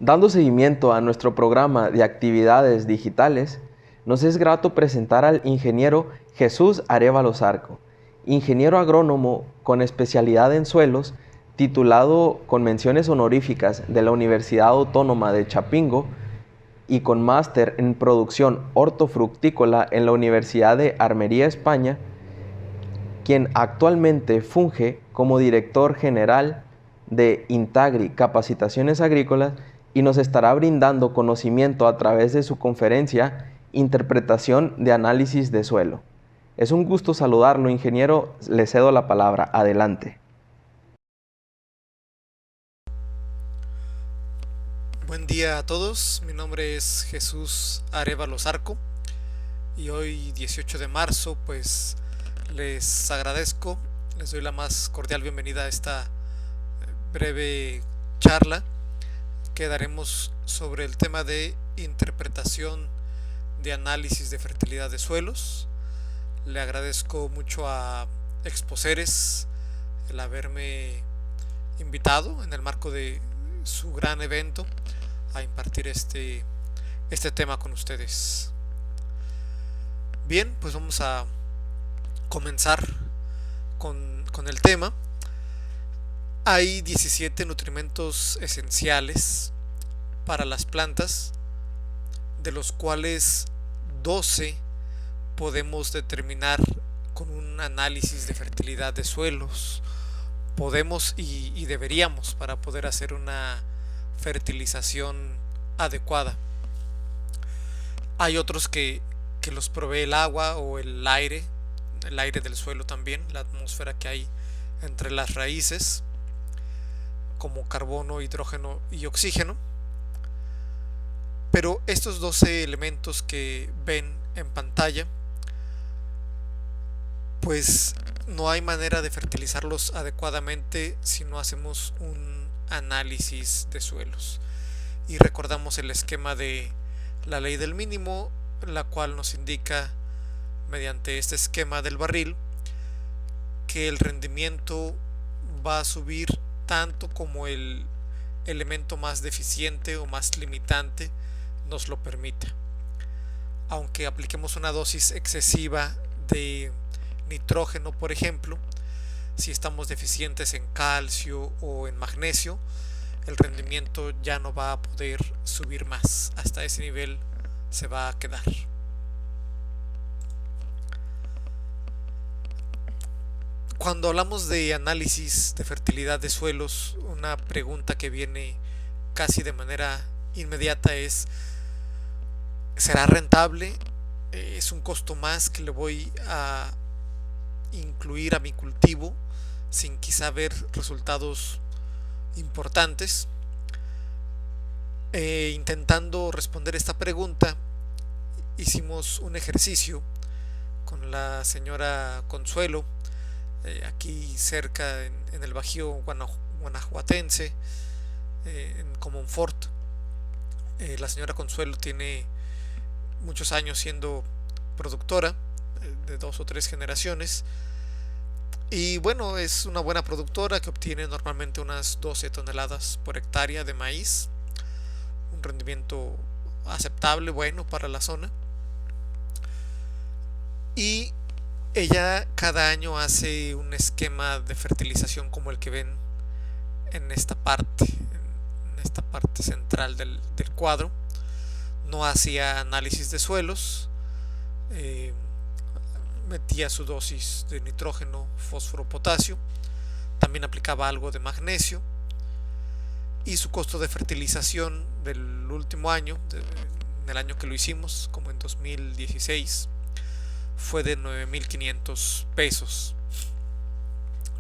Dando seguimiento a nuestro programa de actividades digitales, nos es grato presentar al ingeniero Jesús Arévalo Zarco, ingeniero agrónomo con especialidad en suelos, titulado con menciones honoríficas de la Universidad Autónoma de Chapingo y con máster en producción hortofructícola en la Universidad de Armería, España, quien actualmente funge como director general de Intagri Capacitaciones Agrícolas y nos estará brindando conocimiento a través de su conferencia Interpretación de Análisis de Suelo. Es un gusto saludarlo, ingeniero. Le cedo la palabra. Adelante. Buen día a todos, mi nombre es Jesús Arévalo Zarco y hoy 18 de marzo pues les agradezco, les doy la más cordial bienvenida a esta breve charla que daremos sobre el tema de interpretación de análisis de fertilidad de suelos. Le agradezco mucho a Exposeres el haberme invitado en el marco de su gran evento a impartir este tema con ustedes. Bien, pues vamos a comenzar con el tema. Hay 17 nutrimentos esenciales para las plantas, de los cuales 12 podemos determinar con un análisis de fertilidad de suelos. Podemos y deberíamos para poder hacer una fertilización adecuada. Hay otros que los provee el agua o el aire del suelo también, la atmósfera que hay entre las raíces, como carbono, hidrógeno y oxígeno. Pero estos 12 elementos que ven en pantalla, pues no hay manera de fertilizarlos adecuadamente si no hacemos un análisis de suelos. Y recordamos el esquema de la ley del mínimo, la cual nos indica mediante este esquema del barril que el rendimiento va a subir tanto como el elemento más deficiente o más limitante nos lo permita. Aunque apliquemos una dosis excesiva de nitrógeno, por ejemplo, si estamos deficientes en calcio o en magnesio, el rendimiento ya no va a poder subir más. Hasta ese nivel se va a quedar. Cuando hablamos de análisis de fertilidad de suelos, una pregunta que viene casi de manera inmediata es: ¿será rentable? ¿Es un costo más que le voy a incluir a mi cultivo sin quizá ver resultados importantes? Intentando responder esta pregunta, hicimos un ejercicio con la señora Consuelo, aquí cerca en el Bajío guanajuatense, en Comonfort. La señora Consuelo tiene muchos años siendo productora, de 2 o 3 generaciones, y bueno, es una buena productora que obtiene normalmente unas 12 toneladas por hectárea de maíz, un rendimiento aceptable, bueno para la zona. Y ella cada año hace un esquema de fertilización como el que ven en esta parte central del cuadro. No hacía análisis de suelos, metía su dosis de nitrógeno, fósforo, potasio, también aplicaba algo de magnesio, y su costo de fertilización del último año, en el año que lo hicimos, como en 2016, fue de 9,500 pesos.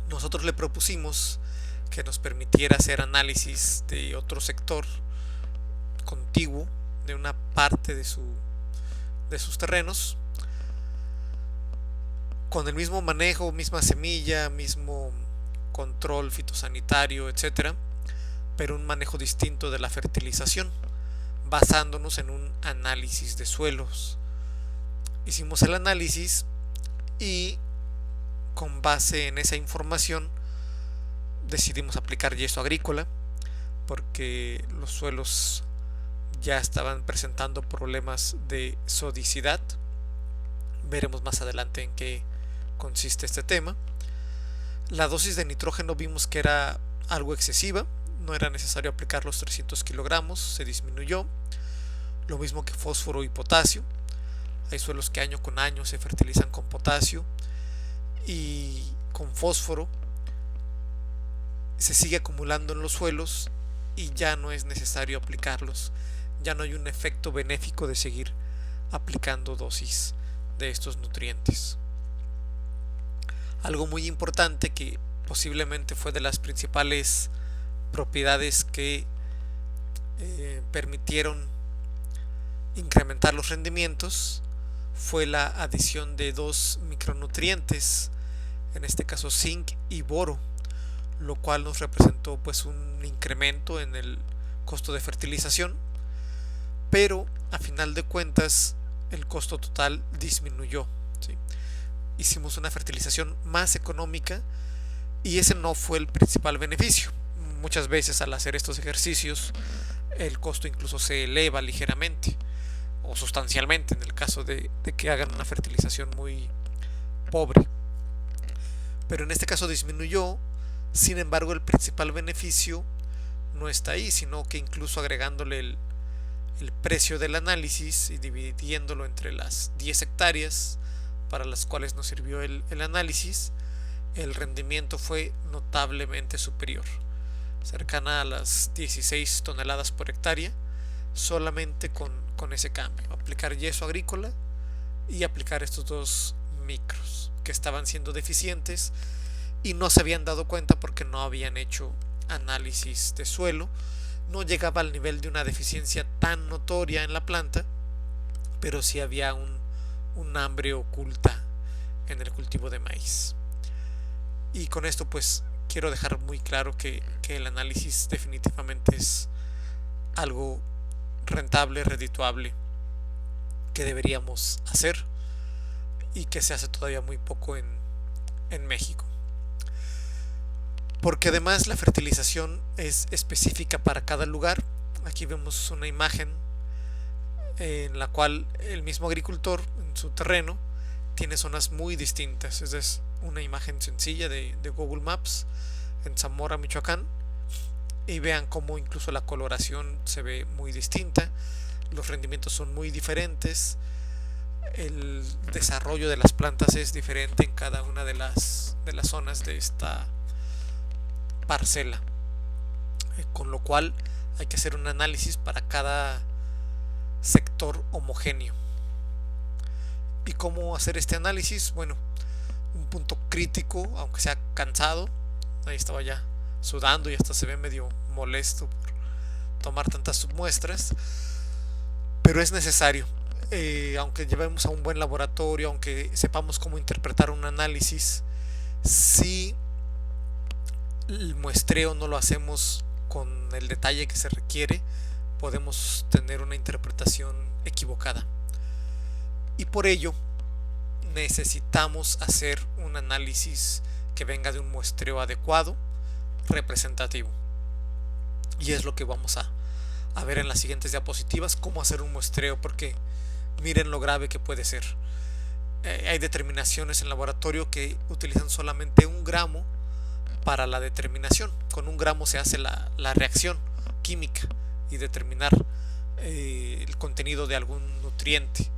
Nosotros le propusimos que nos permitiera hacer análisis de otro sector contiguo, de una parte de sus terrenos, con el mismo manejo, misma semilla, mismo control fitosanitario, etcétera, pero un manejo distinto de la fertilización, basándonos en un análisis de suelos. Hicimos el análisis y con base en esa información decidimos aplicar yeso agrícola porque los suelos ya estaban presentando problemas de sodicidad. Veremos más adelante en qué consiste este tema. La dosis de nitrógeno vimos que era algo excesiva, no era necesario aplicar los 300 kilogramos, se disminuyó. Lo mismo que fósforo y potasio. Hay suelos que año con año se fertilizan con potasio y con fósforo se sigue acumulando en los suelos y ya no es necesario aplicarlos. Ya no hay un efecto benéfico de seguir aplicando dosis de estos nutrientes. Algo muy importante que posiblemente fue de las principales propiedades que permitieron incrementar los rendimientos fue la adición de dos micronutrientes, en este caso zinc y boro, lo cual nos representó pues un incremento en el costo de fertilización, pero a final de cuentas el costo total disminuyó, ¿sí? Hicimos una fertilización más económica y ese no fue el principal beneficio. Muchas veces al hacer estos ejercicios el costo incluso se eleva ligeramente o sustancialmente en el caso de que hagan una fertilización muy pobre, pero en este caso disminuyó. Sin embargo, el principal beneficio no está ahí, sino que incluso agregándole el precio del análisis y dividiéndolo entre las 10 hectáreas para las cuales nos sirvió el análisis, el rendimiento fue notablemente superior, cercana a las 16 toneladas por hectárea, solamente con ese cambio: aplicar yeso agrícola y aplicar estos dos micros que estaban siendo deficientes y no se habían dado cuenta porque no habían hecho análisis de suelo. No llegaba al nivel de una deficiencia tan notoria en la planta, pero sí había un hambre oculta en el cultivo de maíz. Y con esto pues quiero dejar muy claro que el análisis definitivamente es algo rentable, redituable, que deberíamos hacer y que se hace todavía muy poco en México, porque además la fertilización es específica para cada lugar. Aquí vemos una imagen en la cual el mismo agricultor en su terreno tiene zonas muy distintas. Esta es una imagen sencilla de Google Maps en Zamora, Michoacán, y vean cómo incluso la coloración se ve muy distinta, los rendimientos son muy diferentes, el desarrollo de las plantas es diferente en cada una de las zonas de esta parcela, con lo cual hay que hacer un análisis para cada sector homogéneo. ¿Y cómo hacer este análisis? Bueno, un punto crítico, aunque sea cansado, ahí estaba ya sudando y hasta se ve medio molesto por tomar tantas submuestras, pero es necesario. Aunque llevemos a un buen laboratorio, aunque sepamos cómo interpretar un análisis, si el muestreo no lo hacemos con el detalle que se requiere, podemos tener una interpretación equivocada. Y por ello necesitamos hacer un análisis que venga de un muestreo adecuado, representativo. Y es lo que vamos a ver en las siguientes diapositivas, cómo hacer un muestreo, porque miren lo grave que puede ser. Hay determinaciones en laboratorio que utilizan solamente 1 gramo para la determinación. Con 1 gramo se hace la reacción química y determinar el contenido de algún nutriente.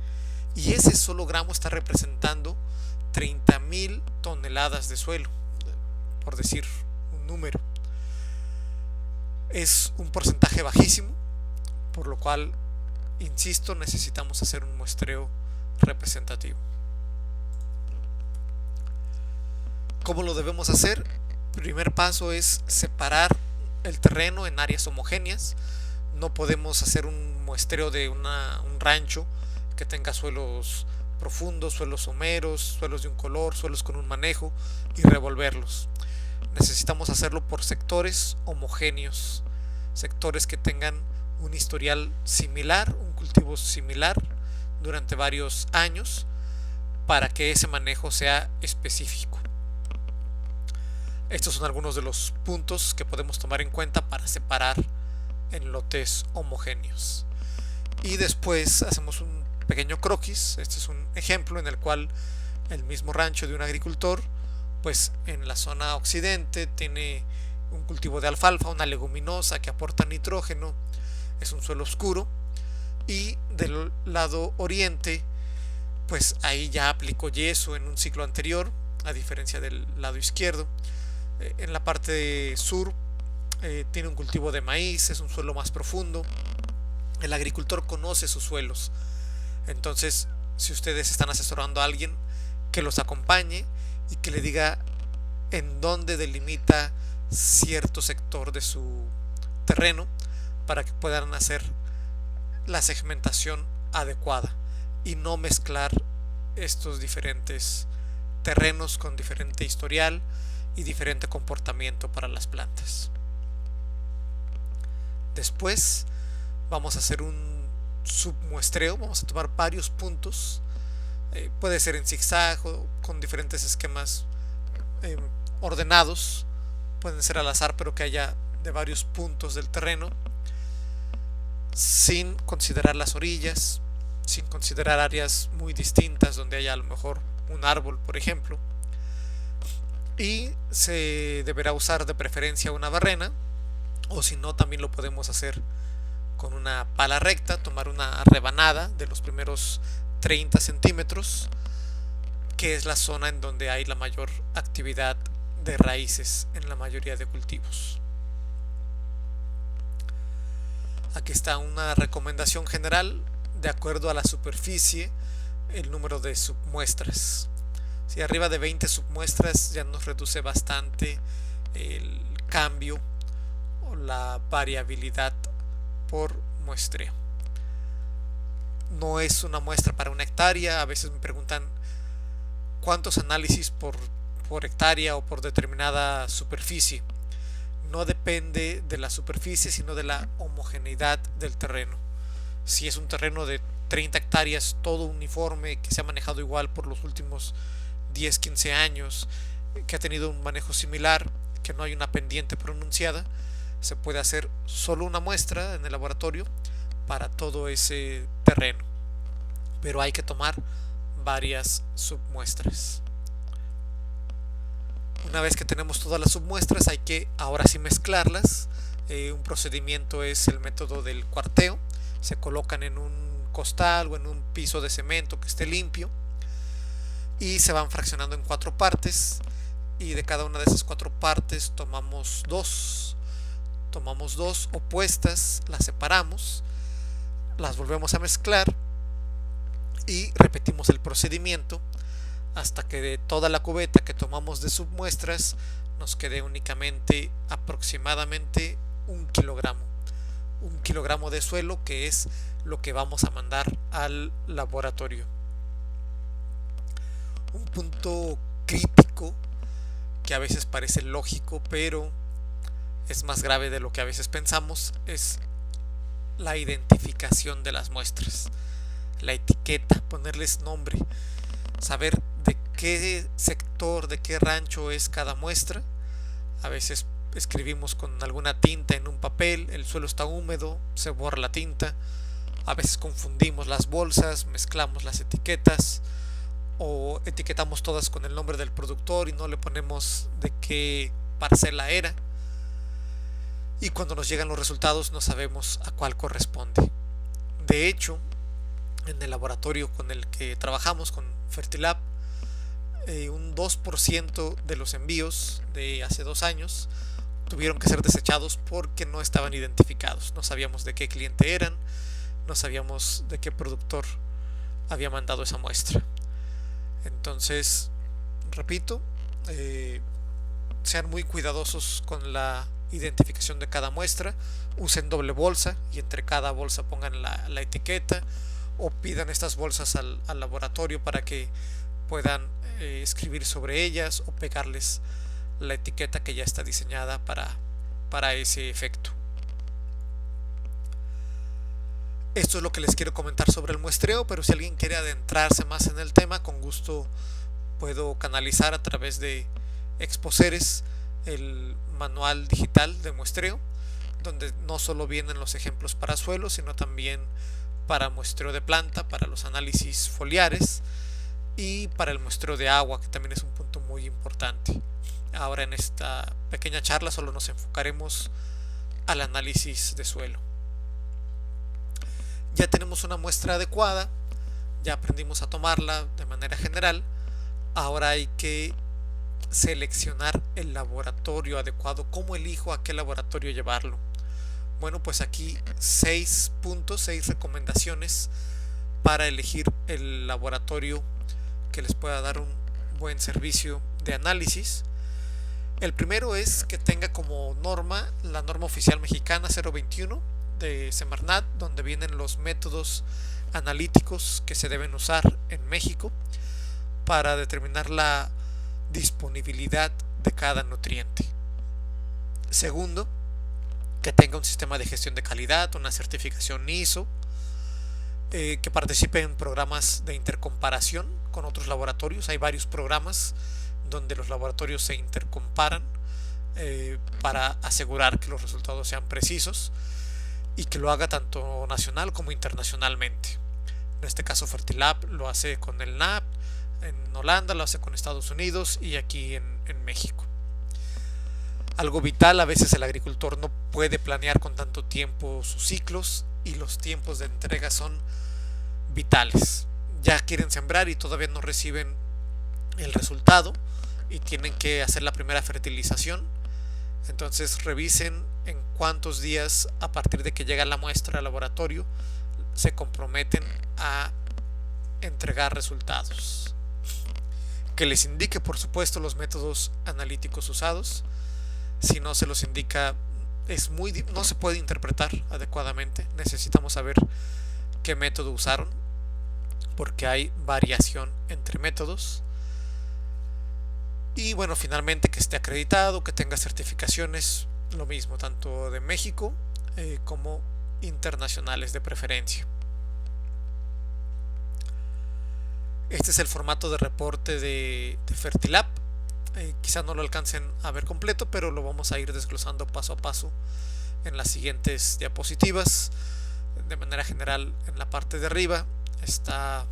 Y ese solo gramo está representando 30,000 toneladas de suelo, por decir un número. Es un porcentaje bajísimo, por lo cual, insisto, necesitamos hacer un muestreo representativo. ¿Cómo lo debemos hacer? El primer paso es separar el terreno en áreas homogéneas. No podemos hacer un muestreo de un rancho que tenga suelos profundos, suelos someros, suelos de un color, suelos con un manejo, y revolverlos. Necesitamos hacerlo por sectores homogéneos, sectores que tengan un historial similar, un cultivo similar durante varios años, para que ese manejo sea específico. Estos son algunos de los puntos que podemos tomar en cuenta para separar en lotes homogéneos. Y después hacemos un pequeño croquis. Este es un ejemplo en el cual el mismo rancho de un agricultor, pues en la zona occidente tiene un cultivo de alfalfa, una leguminosa que aporta nitrógeno, es un suelo oscuro, y del lado oriente, pues ahí ya aplicó yeso en un ciclo anterior, a diferencia del lado izquierdo. En la parte sur tiene un cultivo de maíz, es un suelo más profundo. El agricultor conoce sus suelos, entonces si ustedes están asesorando a alguien, que los acompañe y que le diga en dónde delimita cierto sector de su terreno para que puedan hacer la segmentación adecuada y no mezclar estos diferentes terrenos con diferente historial y diferente comportamiento para las plantas. Después vamos a hacer un submuestreo, vamos a tomar varios puntos, puede ser en zigzag o con diferentes esquemas ordenados, pueden ser al azar, pero que haya de varios puntos del terreno, sin considerar las orillas, sin considerar áreas muy distintas donde haya a lo mejor un árbol, por ejemplo. Y se deberá usar de preferencia una barrena, o si no, también lo podemos hacer con una pala recta, tomar una rebanada de los primeros 30 centímetros, que es la zona en donde hay la mayor actividad de raíces en la mayoría de cultivos. Aquí está una recomendación general de acuerdo a la superficie, el número de submuestras. Si arriba de 20 submuestras ya nos reduce bastante el cambio o la variabilidad por muestreo. No es una muestra para una hectárea. A veces me preguntan cuántos análisis por hectárea o por determinada superficie. No depende de la superficie, sino de la homogeneidad del terreno. Si es un terreno de 30 hectáreas, todo uniforme, que se ha manejado igual por los últimos 10-15 años, que ha tenido un manejo similar, que no hay una pendiente pronunciada, se puede hacer solo una muestra en el laboratorio para todo ese terreno, pero hay que tomar varias submuestras. Una vez que tenemos todas las submuestras, hay que ahora sí mezclarlas. Un procedimiento es el método del cuarteo. Se colocan en un costal o en un piso de cemento que esté limpio y se van fraccionando en 4 partes, y de cada una de esas 4 partes tomamos dos opuestas, las separamos, las volvemos a mezclar y repetimos el procedimiento hasta que de toda la cubeta que tomamos de submuestras nos quede únicamente aproximadamente 1 kilogramo de suelo, que es lo que vamos a mandar al laboratorio. Un punto crítico que a veces parece lógico, pero es más grave de lo que a veces pensamos, es la identificación de las muestras, la etiqueta, ponerles nombre, saber de qué sector, de qué rancho es cada muestra. A veces escribimos con alguna tinta en un papel, el suelo está húmedo, se borra la tinta. A veces confundimos las bolsas, mezclamos las etiquetas o etiquetamos todas con el nombre del productor y no le ponemos de qué parcela era. Y cuando nos llegan los resultados no sabemos a cuál corresponde. De hecho, en el laboratorio con el que trabajamos, con Fertilab, un 2% de los envíos de hace 2 años tuvieron que ser desechados porque no estaban identificados. No sabíamos de qué cliente eran, no sabíamos de qué productor había mandado esa muestra. Entonces, repito, sean muy cuidadosos con la identificación de cada muestra, usen doble bolsa y entre cada bolsa pongan la etiqueta, o pidan estas bolsas al laboratorio para que puedan escribir sobre ellas o pegarles la etiqueta que ya está diseñada para ese efecto. Esto es lo que les quiero comentar sobre el muestreo, pero si alguien quiere adentrarse más en el tema, con gusto puedo canalizar a través de Exposeres el manual digital de muestreo, donde no solo vienen los ejemplos para suelo, sino también para muestreo de planta, para los análisis foliares y para el muestreo de agua, que también es un punto muy importante. Ahora en esta pequeña charla solo nos enfocaremos al análisis de suelo. Ya tenemos una muestra adecuada, ya aprendimos a tomarla de manera general. Ahora hay que seleccionar el laboratorio adecuado. ¿Cómo elijo a qué laboratorio llevarlo? Bueno, pues aquí 6 puntos, 6 recomendaciones para elegir el laboratorio que les pueda dar un buen servicio de análisis. El primero es que tenga como norma la norma oficial mexicana 021 de Semarnat, donde vienen los métodos analíticos que se deben usar en México para determinar la disponibilidad de cada nutriente. Segundo, que tenga un sistema de gestión de calidad, una certificación ISO, que participe en programas de intercomparación con otros laboratorios. Hay varios programas donde los laboratorios se intercomparan para asegurar que los resultados sean precisos y que lo haga tanto nacional como internacionalmente. En este caso Fertilab lo hace con el NAP, en Holanda lo hace con Estados Unidos y aquí en México. Algo vital, a veces el agricultor no puede planear con tanto tiempo sus ciclos y los tiempos de entrega son vitales. Ya quieren sembrar y todavía no reciben el resultado y tienen que hacer la primera fertilización. Entonces revisen en cuántos días a partir de que llega la muestra al laboratorio se comprometen a entregar resultados. Que les indique por supuesto los métodos analíticos usados. Si no se los indica, no se puede interpretar adecuadamente. Necesitamos saber qué método usaron, porque hay variación entre métodos. Y bueno, finalmente que esté acreditado, que tenga certificaciones, lo mismo, tanto de México como internacionales de preferencia. Este es el formato de reporte de Fertilab. Quizá no lo alcancen a ver completo, pero lo vamos a ir desglosando paso a paso en las siguientes diapositivas. De manera general, en la parte de arriba está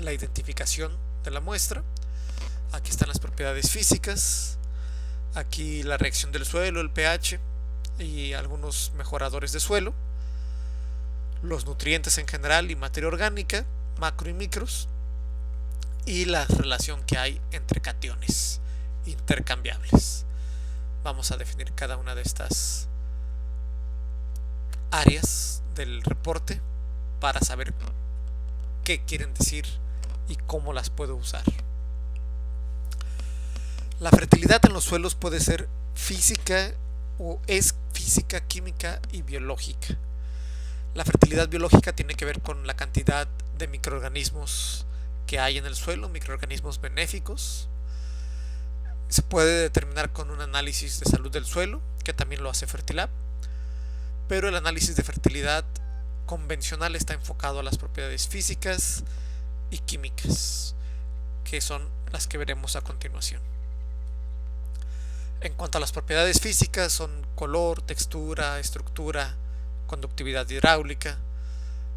la identificación de la muestra. Aquí están las propiedades físicas, aquí la reacción del suelo, el pH y algunos mejoradores de suelo, los nutrientes en general y materia orgánica, macro y micros, y la relación que hay entre cationes intercambiables. Vamos a definir cada una de estas áreas del reporte para saber qué quieren decir y cómo las puedo usar. La fertilidad en los suelos puede ser física o es física, química y biológica. La fertilidad biológica tiene que ver con la cantidad de microorganismos que hay en el suelo, microorganismos benéficos. Se puede determinar con un análisis de salud del suelo, que también lo hace Fertilab, pero el análisis de fertilidad convencional está enfocado a las propiedades físicas y químicas, que son las que veremos a continuación. En cuanto a las propiedades físicas, son color, textura, estructura, conductividad hidráulica.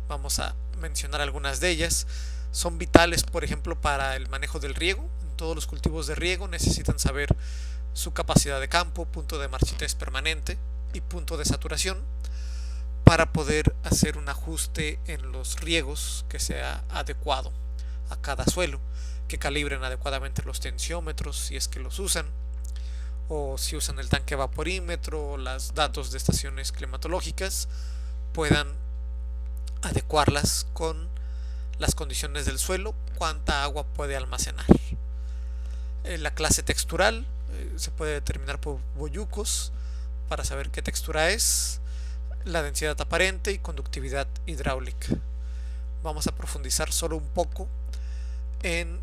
Vamos a mencionar algunas de ellas. Son vitales, por ejemplo, para el manejo del riego. En todos los cultivos de riego necesitan saber su capacidad de campo, punto de marchitez permanente y punto de saturación para poder hacer un ajuste en los riegos que sea adecuado a cada suelo, que calibren adecuadamente los tensiómetros si es que los usan, o si usan el tanque vaporímetro o los datos de estaciones climatológicas, puedan adecuarlas con las condiciones del suelo, cuánta agua puede almacenar. La clase textural se puede determinar por boyucos para saber qué textura es, la densidad aparente y conductividad hidráulica. Vamos a profundizar solo un poco en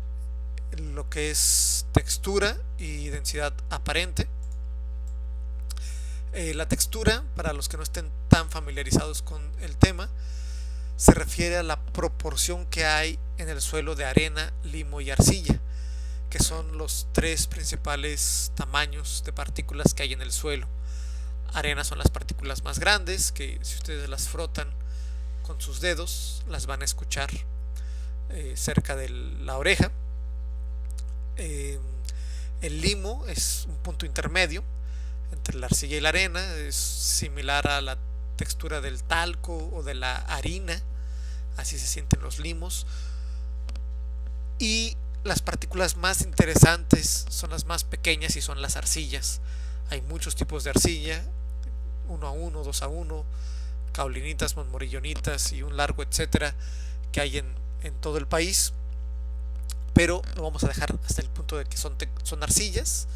lo que es textura y densidad aparente. La textura, para los que no estén tan familiarizados con el tema, se refiere a la proporción que hay en el suelo de arena, limo y arcilla, que son los tres principales tamaños de partículas que hay en el suelo. arena son las partículas más grandes, que si ustedes las frotan con sus dedos las van a escuchar cerca de la oreja. El limo es un punto intermedio entre la arcilla y la arena, es similar a la textura del talco o de la harina, así se sienten los limos. Y las partículas más interesantes son las más pequeñas y son las arcillas. Hay muchos tipos de arcilla, 1 a 1, 2 a 1, caolinitas, montmorillonitas y un largo etcétera que hay en todo el país, pero lo vamos a dejar hasta el punto de que son arcillas.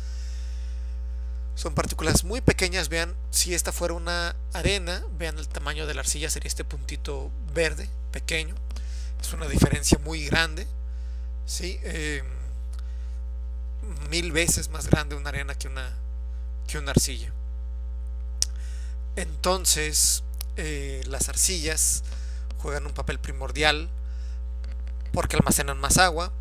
Son partículas muy pequeñas. Vean, si esta fuera una arena, vean el tamaño de la arcilla, sería este puntito verde pequeño. Es una diferencia muy grande, ¿sí? 1000 veces más grande una arena que una arcilla. Entonces las arcillas juegan un papel primordial porque almacenan más agua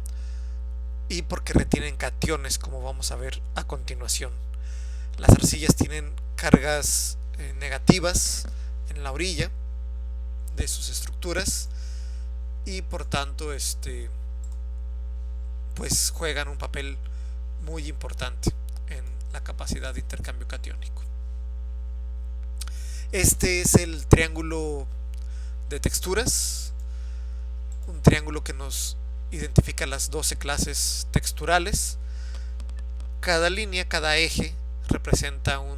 y porque retienen cationes, como vamos a ver a continuación. Las arcillas tienen cargas negativas en la orilla de sus estructuras y por tanto pues juegan un papel muy importante en la capacidad de intercambio catiónico. Este es el triángulo de texturas, un triángulo que nos identifica las 12 clases texturales. Cada línea, cada eje representa un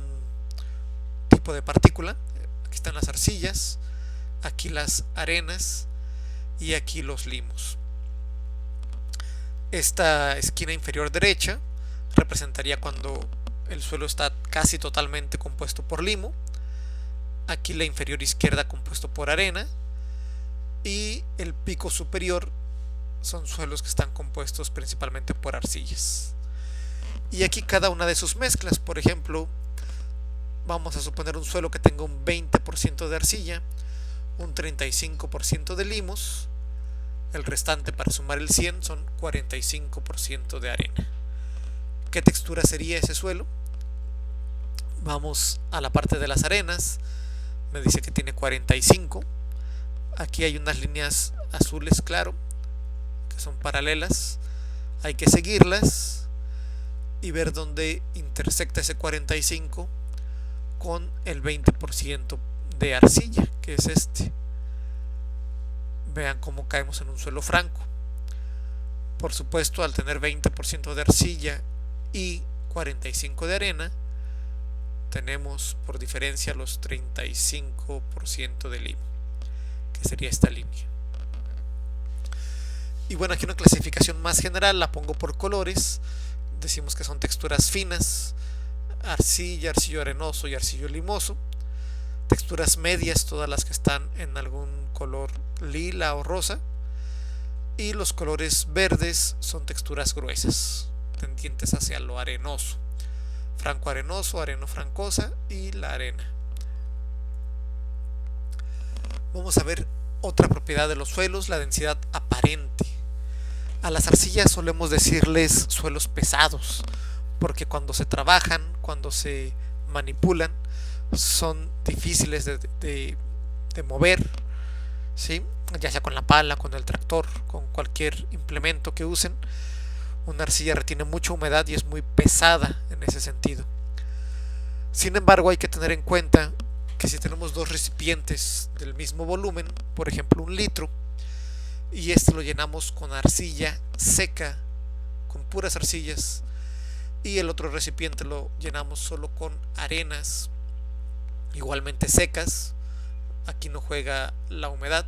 tipo de partícula. Aquí están las arcillas, aquí las arenas y aquí los limos. Esta esquina inferior derecha representaría cuando el suelo está casi totalmente compuesto por limo. Aquí la inferior izquierda compuesto por arena y el pico superior son suelos que están compuestos principalmente por arcillas. Y aquí cada una de sus mezclas. Por ejemplo, vamos a suponer un suelo que tenga un 20% de arcilla, un 35% de limos, el restante, para sumar el 100, son 45% de arena. ¿Qué textura sería ese suelo? Vamos a la parte de las arenas. Me dice que tiene 45. Aquí hay unas líneas azules claro que son paralelas. Hay que seguirlas y ver dónde intersecta ese 45 con el 20% de arcilla, que es este. Vean cómo caemos en un suelo franco. Por supuesto, al tener 20% de arcilla y 45 de arena, tenemos por diferencia los 35% de limo, que sería esta línea. Y bueno, aquí una clasificación más general, la pongo por colores. Decimos que son texturas finas: arcilla, arcillo arenoso y arcillo limoso. Texturas medias, todas las que están en algún color lila o rosa. Y los colores verdes son texturas gruesas, tendientes hacia lo arenoso: franco arenoso, areno francosa y la arena. Vamos a ver otra propiedad de los suelos, la densidad aparente. A las arcillas solemos decirles suelos pesados, porque cuando se trabajan, cuando se manipulan, son difíciles de mover, ¿sí? Ya sea con la pala, con el tractor, con cualquier implemento que usen. Una arcilla retiene mucha humedad y es muy pesada en ese sentido. Sin embargo, hay que tener en cuenta que si tenemos dos recipientes del mismo volumen, por ejemplo 1 litro, y este lo llenamos con arcilla seca, con puras arcillas, y el otro recipiente lo llenamos solo con arenas igualmente secas, aquí no juega la humedad,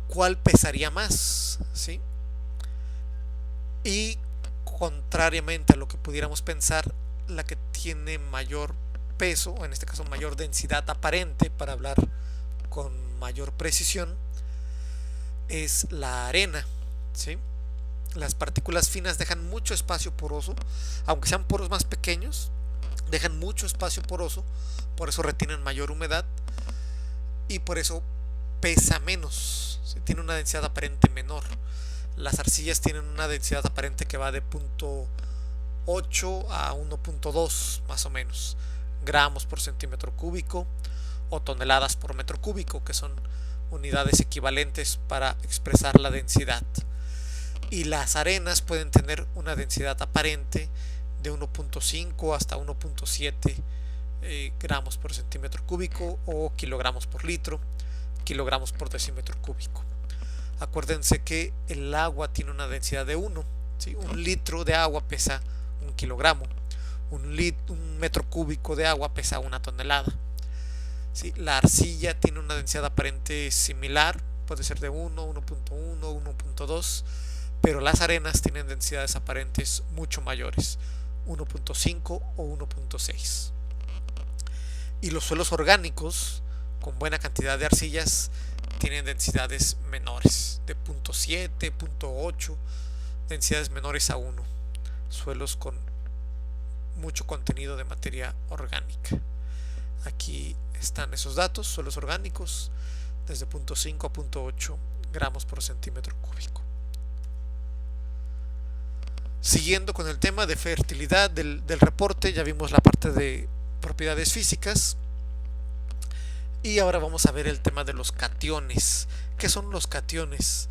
¿cuál pesaría más? ¿Sí? Y contrariamente a lo que pudiéramos pensar, la que tiene mayor peso, o en este caso mayor densidad aparente, para hablar con mayor precisión, es la arena, ¿sí? Las partículas finas dejan mucho espacio poroso, aunque sean poros más pequeños, dejan mucho espacio poroso, por eso retienen mayor humedad y por eso pesa menos, ¿sí? Tiene una densidad aparente menor. Las arcillas tienen una densidad aparente que va de 0.8 a 1.2 más o menos, gramos por centímetro cúbico o toneladas por metro cúbico, que son unidades equivalentes para expresar la densidad. Y las arenas pueden tener una densidad aparente de 1.5 hasta 1.7 gramos por centímetro cúbico o kilogramos por litro, kilogramos por decímetro cúbico. Acuérdense que el agua tiene una densidad de 1, ¿sí? Un litro de agua pesa 1 kilogramo, un metro cúbico de agua pesa 1 tonelada. ¿Sí? La arcilla tiene una densidad aparente similar, puede ser de 1, 1.1, 1.2, pero las arenas tienen densidades aparentes mucho mayores, 1.5 o 1.6. Y los suelos orgánicos con buena cantidad de arcillas tienen densidades menores, de 0.7, 0.8, densidades menores a 1, suelos con mucho contenido de materia orgánica. Aquí están esos datos, suelos orgánicos desde 0.5 a 0.8 gramos por centímetro cúbico. Siguiendo con el tema de fertilidad del reporte, ya vimos la parte de propiedades físicas y ahora vamos a ver el tema de los cationes. ¿Qué son los cationes?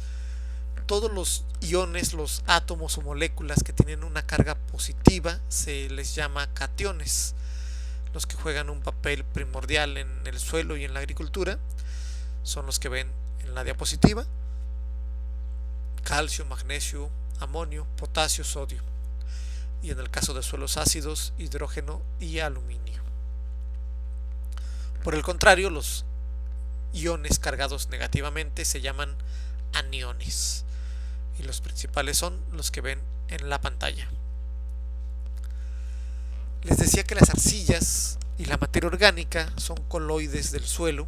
Todos los iones, los átomos o moléculas que tienen una carga positiva se les llama cationes. Los que juegan un papel primordial en el suelo y en la agricultura son los que ven en la diapositiva: calcio, magnesio, amonio, potasio, sodio, y en el caso de suelos ácidos, hidrógeno y aluminio. Por el contrario, los iones cargados negativamente se llaman aniones, y los principales son los que ven en la pantalla. Les decía que las arcillas y la materia orgánica son coloides del suelo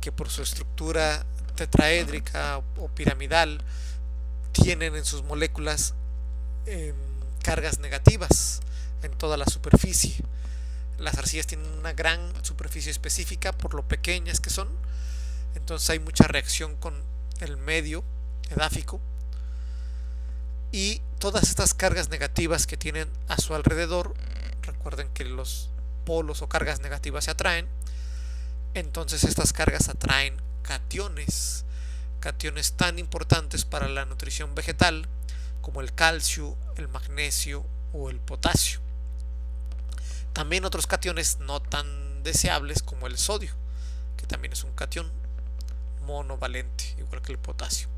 que por su estructura tetraédrica o piramidal tienen en sus moléculas cargas negativas en toda la superficie. Las arcillas tienen una gran superficie específica por lo pequeñas que son, entonces hay mucha reacción con el medio edáfico, y todas estas cargas negativas que tienen a su alrededor, recuerden que los polos o cargas negativas se atraen, entonces estas cargas atraen cationes tan importantes para la nutrición vegetal como el calcio, el magnesio o el potasio. También otros cationes no tan deseables como el sodio, que también es un catión monovalente, igual que el potasio.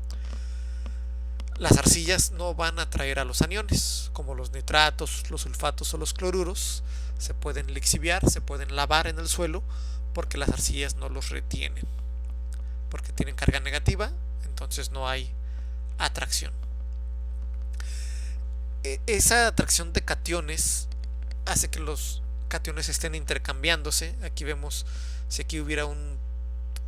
Las arcillas no van a atraer a los aniones, como los nitratos, los sulfatos o los cloruros. Se pueden lixiviar, se pueden lavar en el suelo, porque las arcillas no los retienen, porque tienen carga negativa, entonces no hay atracción. Esa atracción de cationes hace que los cationes estén intercambiándose. Aquí vemos, si aquí hubiera un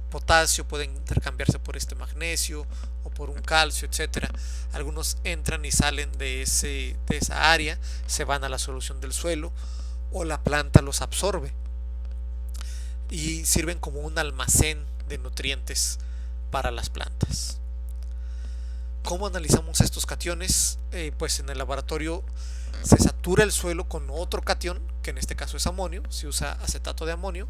potasio, pueden intercambiarse por este magnesio o por un calcio, etcétera. Algunos entran y salen de esa área, se van a la solución del suelo, o la planta los absorbe y sirven como un almacén de nutrientes para las plantas. ¿Cómo analizamos estos cationes? Pues en el laboratorio se satura el suelo con otro catión, que en este caso es amonio, se usa acetato de amonio,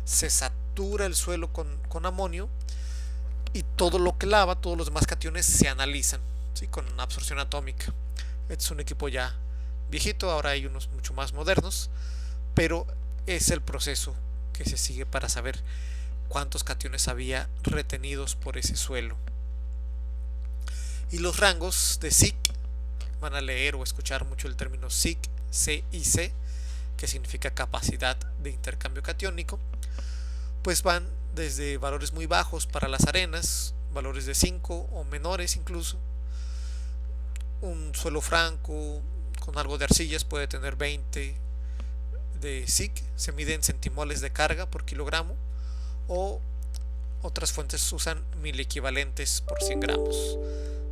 se satura el suelo con amonio, y todo lo que lava, todos los demás cationes se analizan, ¿sí? Con una absorción atómica. Este es un equipo ya viejito, ahora hay unos mucho más modernos, pero es el proceso que se sigue para saber cuántos cationes había retenidos por ese suelo. Y los rangos de SIC, van a leer o escuchar mucho el término SIC, CIC, que significa capacidad de intercambio catiónico, pues van desde valores muy bajos para las arenas, valores de 5 o menores incluso. Un suelo franco con algo de arcillas puede tener 20 de SIC, se mide en centimoles de carga por kilogramo, o otras fuentes usan 1000 equivalentes por 100 gramos.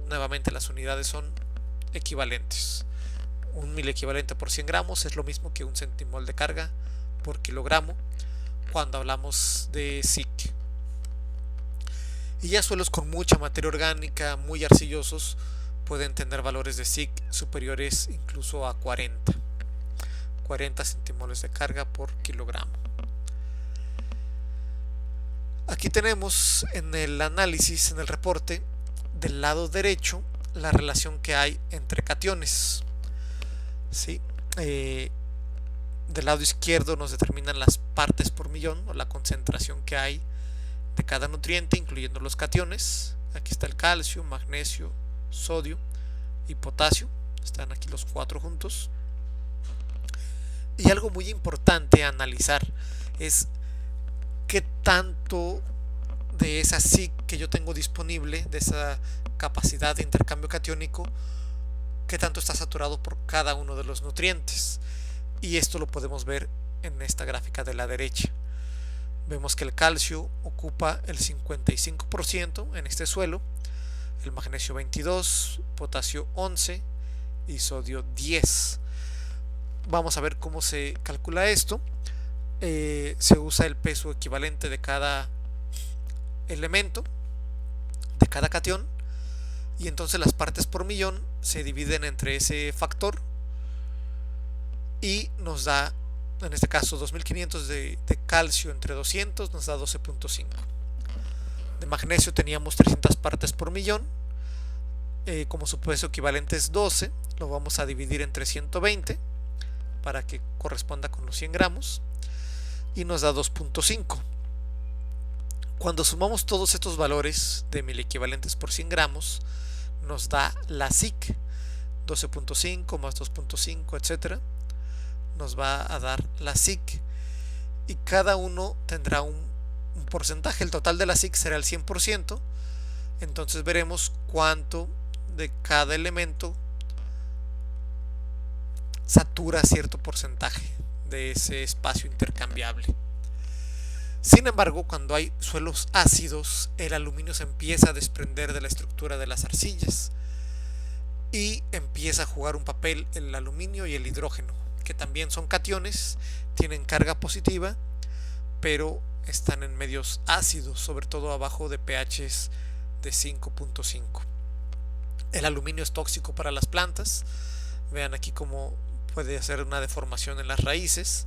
Nuevamente las unidades son equivalentes. Un 1000 equivalente por 100 gramos es lo mismo que un centimol de carga por kilogramo cuando hablamos de SIC. Y ya suelos con mucha materia orgánica, muy arcillosos, pueden tener valores de SIC superiores incluso a 40. 40 centimoles de carga por kilogramo. Aquí tenemos en el análisis, en el reporte, del lado derecho, la relación que hay entre cationes. ¿Sí? Del lado izquierdo nos determinan las partes por millón, o la concentración que hay de cada nutriente, incluyendo los cationes. Aquí está el calcio, magnesio, sodio y potasio. Están aquí los 4 juntos. Y algo muy importante a analizar es qué tanto de esa SIC que yo tengo disponible, de esa capacidad de intercambio catiónico, qué tanto está saturado por cada uno de los nutrientes. Y esto lo podemos ver en esta gráfica de la derecha. Vemos que el calcio ocupa el 55% en este suelo, el magnesio 22%, potasio 11% y sodio 10%. Vamos a ver cómo se calcula esto. Se usa el peso equivalente de cada elemento, de cada catión, y entonces las partes por millón se dividen entre ese factor y nos da, en este caso, 2500 de calcio entre 200 nos da 12.5. De magnesio teníamos 300 partes por millón. Como su peso equivalente es 12, lo vamos a dividir entre 120 para que corresponda con los 100 gramos y nos da 2.5. Cuando sumamos todos estos valores de miliequivalentes por 100 gramos, nos da la SIC, 12.5 más 2.5, etcétera. Nos va a dar la SIC y cada uno tendrá un porcentaje. El total de la SIC será el 100%. Entonces veremos cuánto de cada elemento satura cierto porcentaje de ese espacio intercambiable. Sin embargo, cuando hay suelos ácidos, el aluminio se empieza a desprender de la estructura de las arcillas y empieza a jugar un papel el aluminio y el hidrógeno, que también son cationes, tienen carga positiva, pero están en medios ácidos, sobre todo abajo de pHs de 5.5. El aluminio es tóxico para las plantas. Vean aquí cómo puede hacer una deformación en las raíces,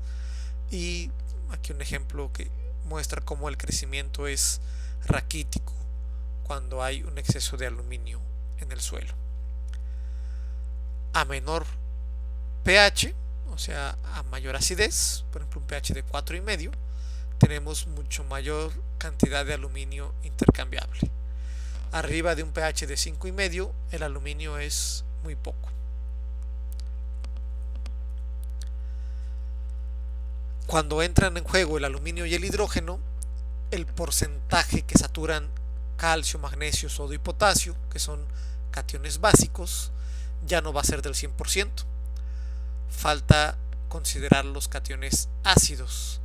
y aquí un ejemplo que muestra cómo el crecimiento es raquítico cuando hay un exceso de aluminio en el suelo. A menor pH, o sea a mayor acidez, por ejemplo un pH de 4,5, tenemos mucho mayor cantidad de aluminio intercambiable. Arriba de un pH de 5,5 el aluminio es muy poco. Cuando entran en juego el aluminio y el hidrógeno, el porcentaje que saturan calcio, magnesio, sodio y potasio, que son cationes básicos, ya no va a ser del 100%. Falta considerar los cationes ácidos,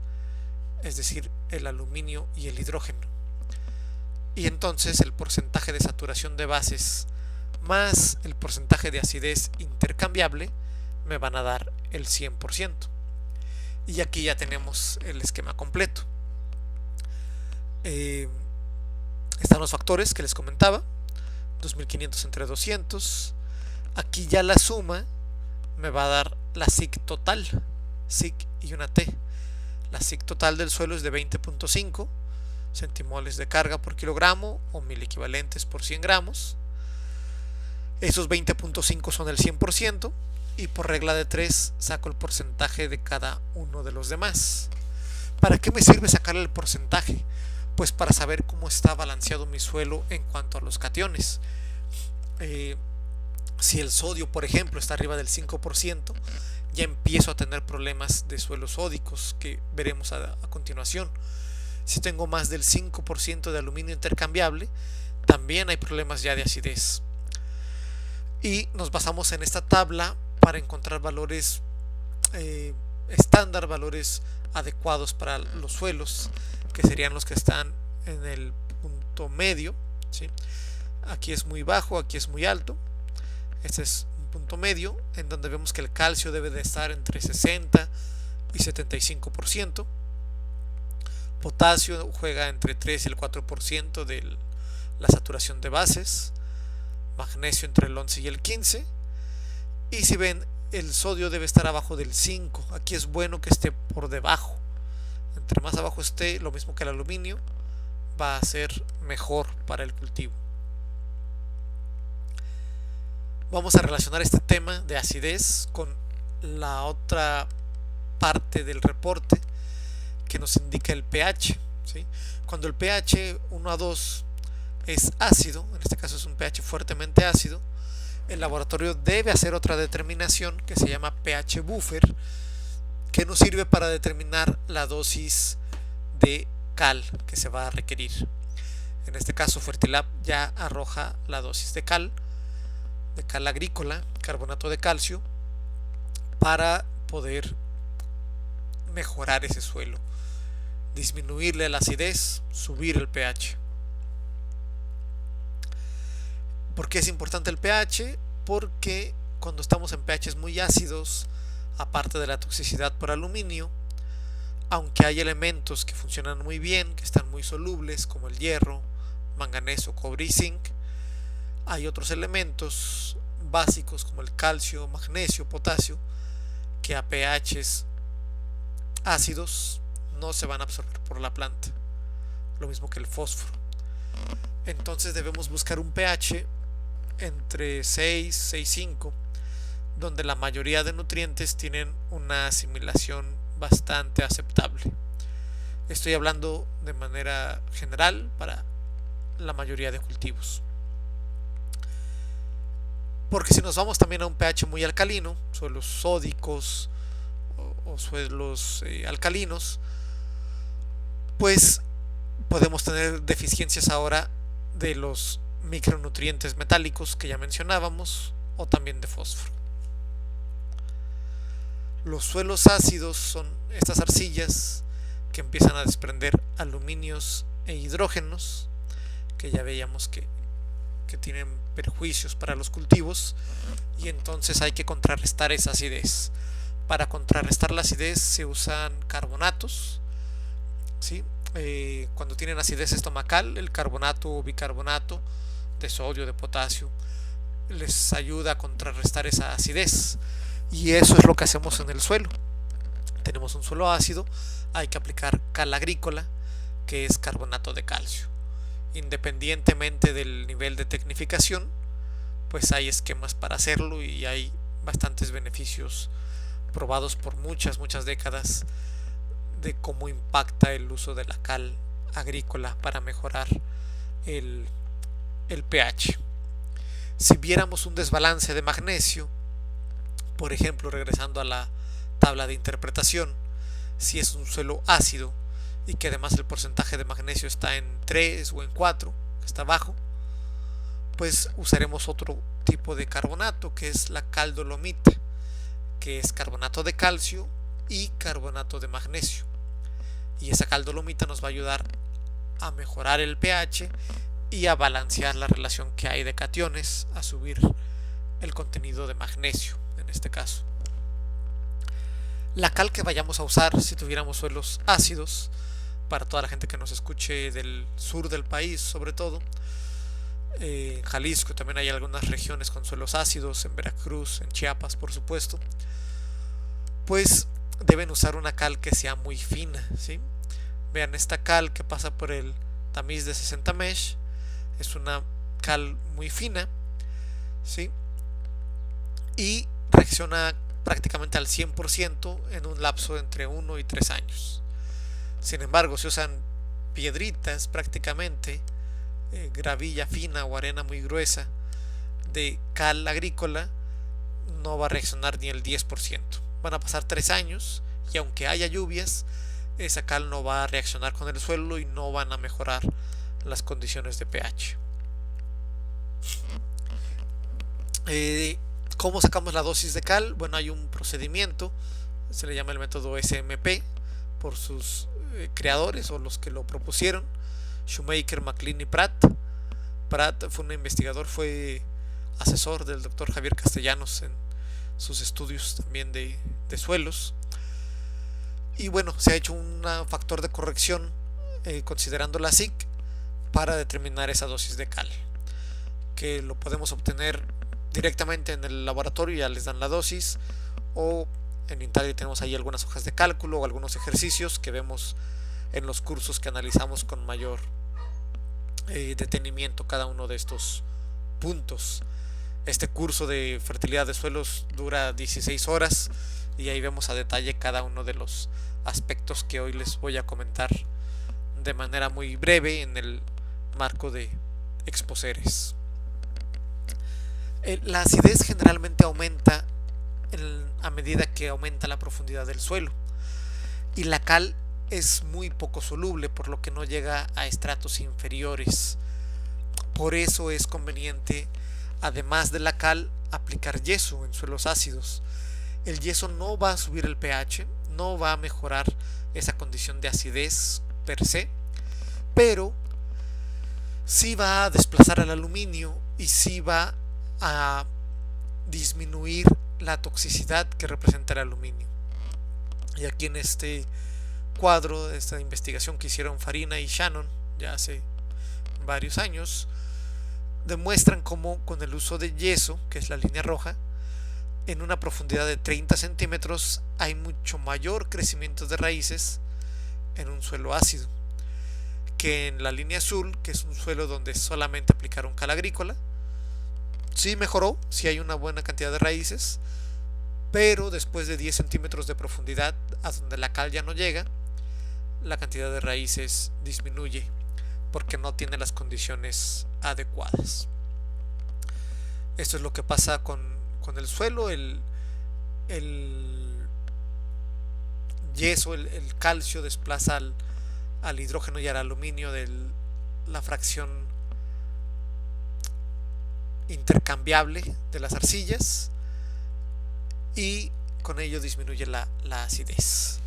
es decir, el aluminio y el hidrógeno. Y entonces el porcentaje de saturación de bases más el porcentaje de acidez intercambiable me van a dar el 100%. Y aquí ya tenemos el esquema completo. Están los factores que les comentaba, 2500 entre 200. Aquí ya la suma me va a dar la SIC total, SIC y una T. La SIC total del suelo es de 20.5 centimoles de carga por kilogramo o miliequivalentes por 100 gramos. Esos 20.5 son el 100%. Y por regla de 3 saco el porcentaje de cada uno de los demás. ¿Para qué me sirve sacar el porcentaje? Pues para saber cómo está balanceado mi suelo en cuanto a los cationes. Si el sodio, por ejemplo, está arriba del 5%, ya empiezo a tener problemas de suelos sódicos que veremos a continuación. Si tengo más del 5% de aluminio intercambiable, también hay problemas ya de acidez. Y nos basamos en esta tabla para encontrar valores estándar, valores adecuados para los suelos, que serían los que están en el punto medio, ¿sí? Aquí es muy bajo, aquí es muy alto. Este es un punto medio en donde vemos que el calcio debe de estar entre 60 y 75%. Potasio juega entre 3 y el 4% de la saturación de bases. Magnesio entre el 11 y el 15%. Y si ven, el sodio debe estar abajo del 5. Aquí es bueno que esté por debajo. Entre más abajo esté, lo mismo que el aluminio, va a ser mejor para el cultivo. Vamos a relacionar este tema de acidez con la otra parte del reporte que nos indica el pH, ¿sí? Cuando el pH 1 a 2 es ácido, en este caso es un pH fuertemente ácido, el laboratorio debe hacer otra determinación que se llama pH buffer, que nos sirve para determinar la dosis de cal que se va a requerir. En este caso Fertilab ya arroja la dosis de cal agrícola, carbonato de calcio, para poder mejorar ese suelo, disminuirle la acidez, subir el pH. ¿Por qué es importante el pH? Porque cuando estamos en pHs muy ácidos, aparte de la toxicidad por aluminio, aunque hay elementos que funcionan muy bien, que están muy solubles, como el hierro, manganeso, cobre y zinc, hay otros elementos básicos como el calcio, magnesio, potasio, que a pHs ácidos no se van a absorber por la planta, lo mismo que el fósforo. Entonces debemos buscar un pH entre 6, 6,5, donde la mayoría de nutrientes tienen una asimilación bastante aceptable. Estoy hablando de manera general para la mayoría de cultivos. Porque si nos vamos también a un pH muy alcalino, suelos sódicos o suelos alcalinos, pues podemos tener deficiencias ahora de los micronutrientes metálicos que ya mencionábamos, o también de fósforo. Los suelos ácidos son estas arcillas que empiezan a desprender aluminios e hidrógenos, que ya veíamos que tienen perjuicios para los cultivos, y entonces hay que contrarrestar esa acidez. Para contrarrestar la acidez se usan carbonatos, ¿sí? Cuando tienen acidez estomacal, el carbonato o bicarbonato de sodio, de potasio, les ayuda a contrarrestar esa acidez, y eso es lo que hacemos en el suelo. Tenemos un suelo ácido, hay que aplicar cal agrícola, que es carbonato de calcio. Independientemente del nivel de tecnificación, pues hay esquemas para hacerlo y hay bastantes beneficios probados por muchas décadas de cómo impacta el uso de la cal agrícola para mejorar el pH. Si viéramos un desbalance de magnesio, por ejemplo, regresando a la tabla de interpretación, si es un suelo ácido y que además el porcentaje de magnesio está en 3 o en 4, que está bajo, pues usaremos otro tipo de carbonato, que es la cal dolomita, que es carbonato de calcio y carbonato de magnesio, y esa cal dolomita nos va a ayudar a mejorar el pH y a balancear la relación que hay de cationes, a subir el contenido de magnesio en este caso. La cal que vayamos a usar si tuviéramos suelos ácidos, para toda la gente que nos escuche del sur del país sobre todo, en Jalisco también hay algunas regiones con suelos ácidos, en Veracruz, en Chiapas por supuesto, pues deben usar una cal que sea muy fina, ¿sí? Vean esta cal que pasa por el tamiz de 60 mesh, es una cal muy fina, ¿sí? Y reacciona prácticamente al 100% en un lapso entre 1 y 3 años. Sin embargo, si usan piedritas prácticamente, gravilla fina o arena muy gruesa de cal agrícola, no va a reaccionar ni el 10%. Van a pasar 3 años y aunque haya lluvias, esa cal no va a reaccionar con el suelo y no van a mejorar las condiciones de pH. ¿Cómo sacamos la dosis de cal? Bueno, hay un procedimiento, se le llama el método SMP por sus creadores o los que lo propusieron, Shoemaker, MacLean y Pratt. Pratt fue un investigador, fue asesor del doctor Javier Castellanos en sus estudios también de suelos, y bueno, se ha hecho un factor de corrección considerando la SIC para determinar esa dosis de cal, que lo podemos obtener directamente en el laboratorio, ya les dan la dosis, o en Intagli tenemos ahí algunas hojas de cálculo o algunos ejercicios que vemos en los cursos que analizamos con mayor detenimiento cada uno de estos puntos. Este curso de fertilidad de suelos dura 16 horas y ahí vemos a detalle cada uno de los aspectos que hoy les voy a comentar de manera muy breve en el marco de exposeres. La acidez generalmente aumenta a medida que aumenta la profundidad del suelo, y la cal es muy poco soluble, por lo que no llega a estratos inferiores. Por eso es conveniente, además de la cal, aplicar yeso en suelos ácidos. El yeso no va a subir el pH, no va a mejorar esa condición de acidez per se, pero sí va a desplazar al aluminio y sí va a disminuir la toxicidad que representa el aluminio. Y aquí en este cuadro, esta investigación que hicieron Farina y Shannon ya hace varios años, demuestran cómo con el uso de yeso, que es la línea roja, en una profundidad de 30 centímetros hay mucho mayor crecimiento de raíces en un suelo ácido que en la línea azul, que es un suelo donde solamente aplicaron cal agrícola. Sí mejoró, sí hay una buena cantidad de raíces, pero después de 10 centímetros de profundidad, a donde la cal ya no llega, la cantidad de raíces disminuye porque no tiene las condiciones adecuadas. Esto es lo que pasa con el suelo. El yeso, el calcio desplaza al hidrógeno y al aluminio de la fracción intercambiable de las arcillas, y con ello disminuye la acidez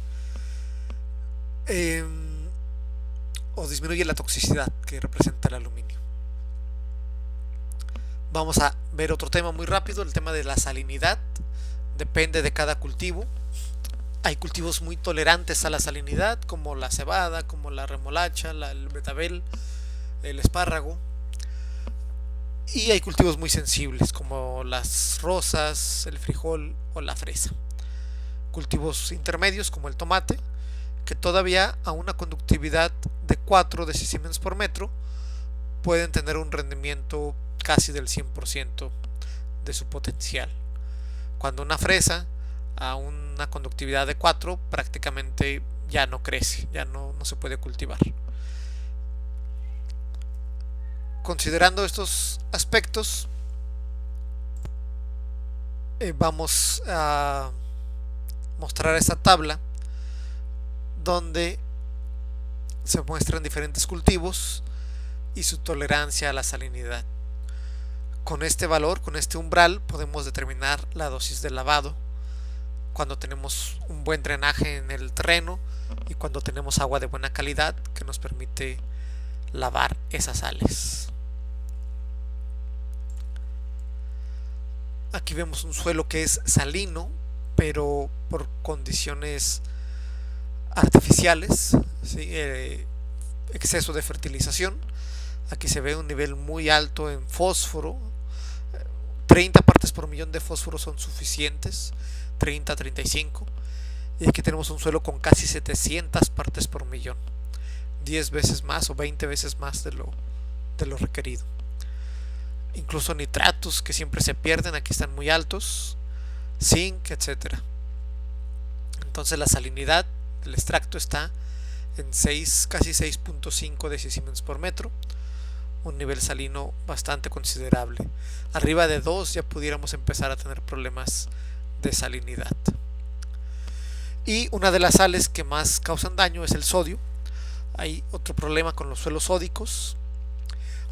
o disminuye la toxicidad que representa el aluminio. Vamos a ver otro tema muy rápido, el tema de la salinidad. Depende de cada cultivo. Hay cultivos muy tolerantes a la salinidad, como la cebada, como la remolacha, el betabel, el espárrago. Y hay cultivos muy sensibles, como las rosas, el frijol o la fresa. Cultivos intermedios, como el tomate, que todavía a una conductividad de 4 decisiemens por metro pueden tener un rendimiento casi del 100% de su potencial. Cuando una fresa a una conductividad de 4 prácticamente ya no crece, ya no se puede cultivar. Considerando estos aspectos, vamos a mostrar esta tabla donde se muestran diferentes cultivos y su tolerancia a la salinidad. Con este valor, con este umbral, podemos determinar la dosis de lavado cuando tenemos un buen drenaje en el terreno y cuando tenemos agua de buena calidad que nos permite lavar esas sales. Aquí vemos un suelo que es salino, pero por condiciones artificiales, ¿sí? Exceso de fertilización. Aquí se ve un nivel muy alto en fósforo. 30 partes por millón de fósforo son suficientes, 30 a 35. Y aquí tenemos un suelo con casi 700 partes por millón, 10 veces más o 20 veces más de lo requerido. Incluso nitratos, que siempre se pierden, aquí están muy altos, zinc, etcétera. Entonces la salinidad del extracto está en casi 6.5 decisiemens por metro, un nivel salino bastante considerable. Arriba de 2 ya pudiéramos empezar a tener problemas de salinidad. Y una de las sales que más causan daño es el sodio. Hay otro problema con los suelos sódicos.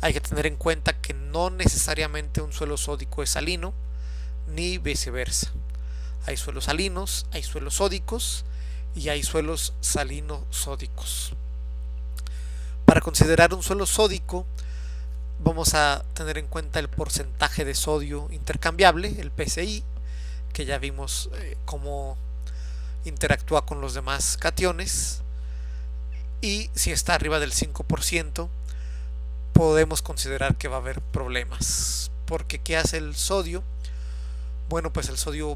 Hay que tener en cuenta que no necesariamente un suelo sódico es salino, ni viceversa. Hay suelos salinos, hay suelos sódicos y hay suelos salino-sódicos. Para considerar un suelo sódico, vamos a tener en cuenta el porcentaje de sodio intercambiable, el PCI, que ya vimos cómo interactúa con los demás cationes, y si está arriba del 5%, podemos considerar que va a haber problemas. Porque ¿qué hace el sodio? Bueno, pues el sodio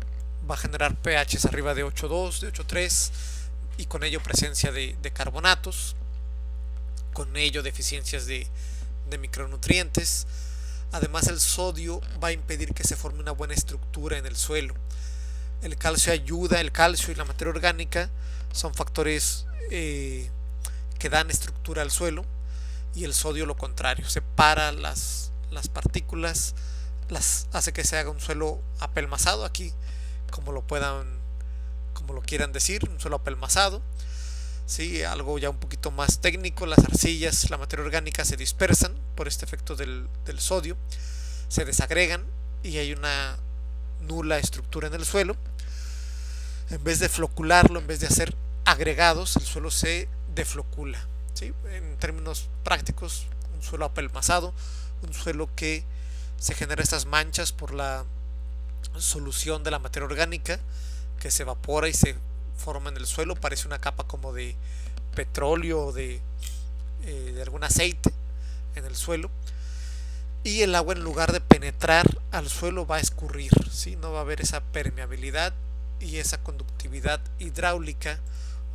va a generar pHs arriba de 8.2, de 8.3 y con ello presencia de carbonatos, con ello deficiencias de micronutrientes. Además, el sodio va a impedir que se forme una buena estructura en el suelo. El calcio ayuda, el calcio y la materia orgánica son factores que dan estructura al suelo, y el sodio lo contrario, separa las partículas, hace que se haga un suelo apelmazado, aquí como lo quieran decir, un suelo apelmazado. ¿Sí? Algo ya un poquito más técnico, las arcillas, la materia orgánica se dispersan por este efecto del sodio, se desagregan y hay una nula estructura en el suelo. En vez de flocularlo, en vez de hacer agregados, el suelo se deflocula. ¿Sí? En términos prácticos, un suelo apelmazado, un suelo que se genera estas manchas por la solución de la materia orgánica que se evapora y se forma en el suelo, parece una capa como de petróleo o de algún aceite en el suelo, y el agua, en lugar de penetrar al suelo, va a escurrir, ¿sí? No va a haber esa permeabilidad y esa conductividad hidráulica,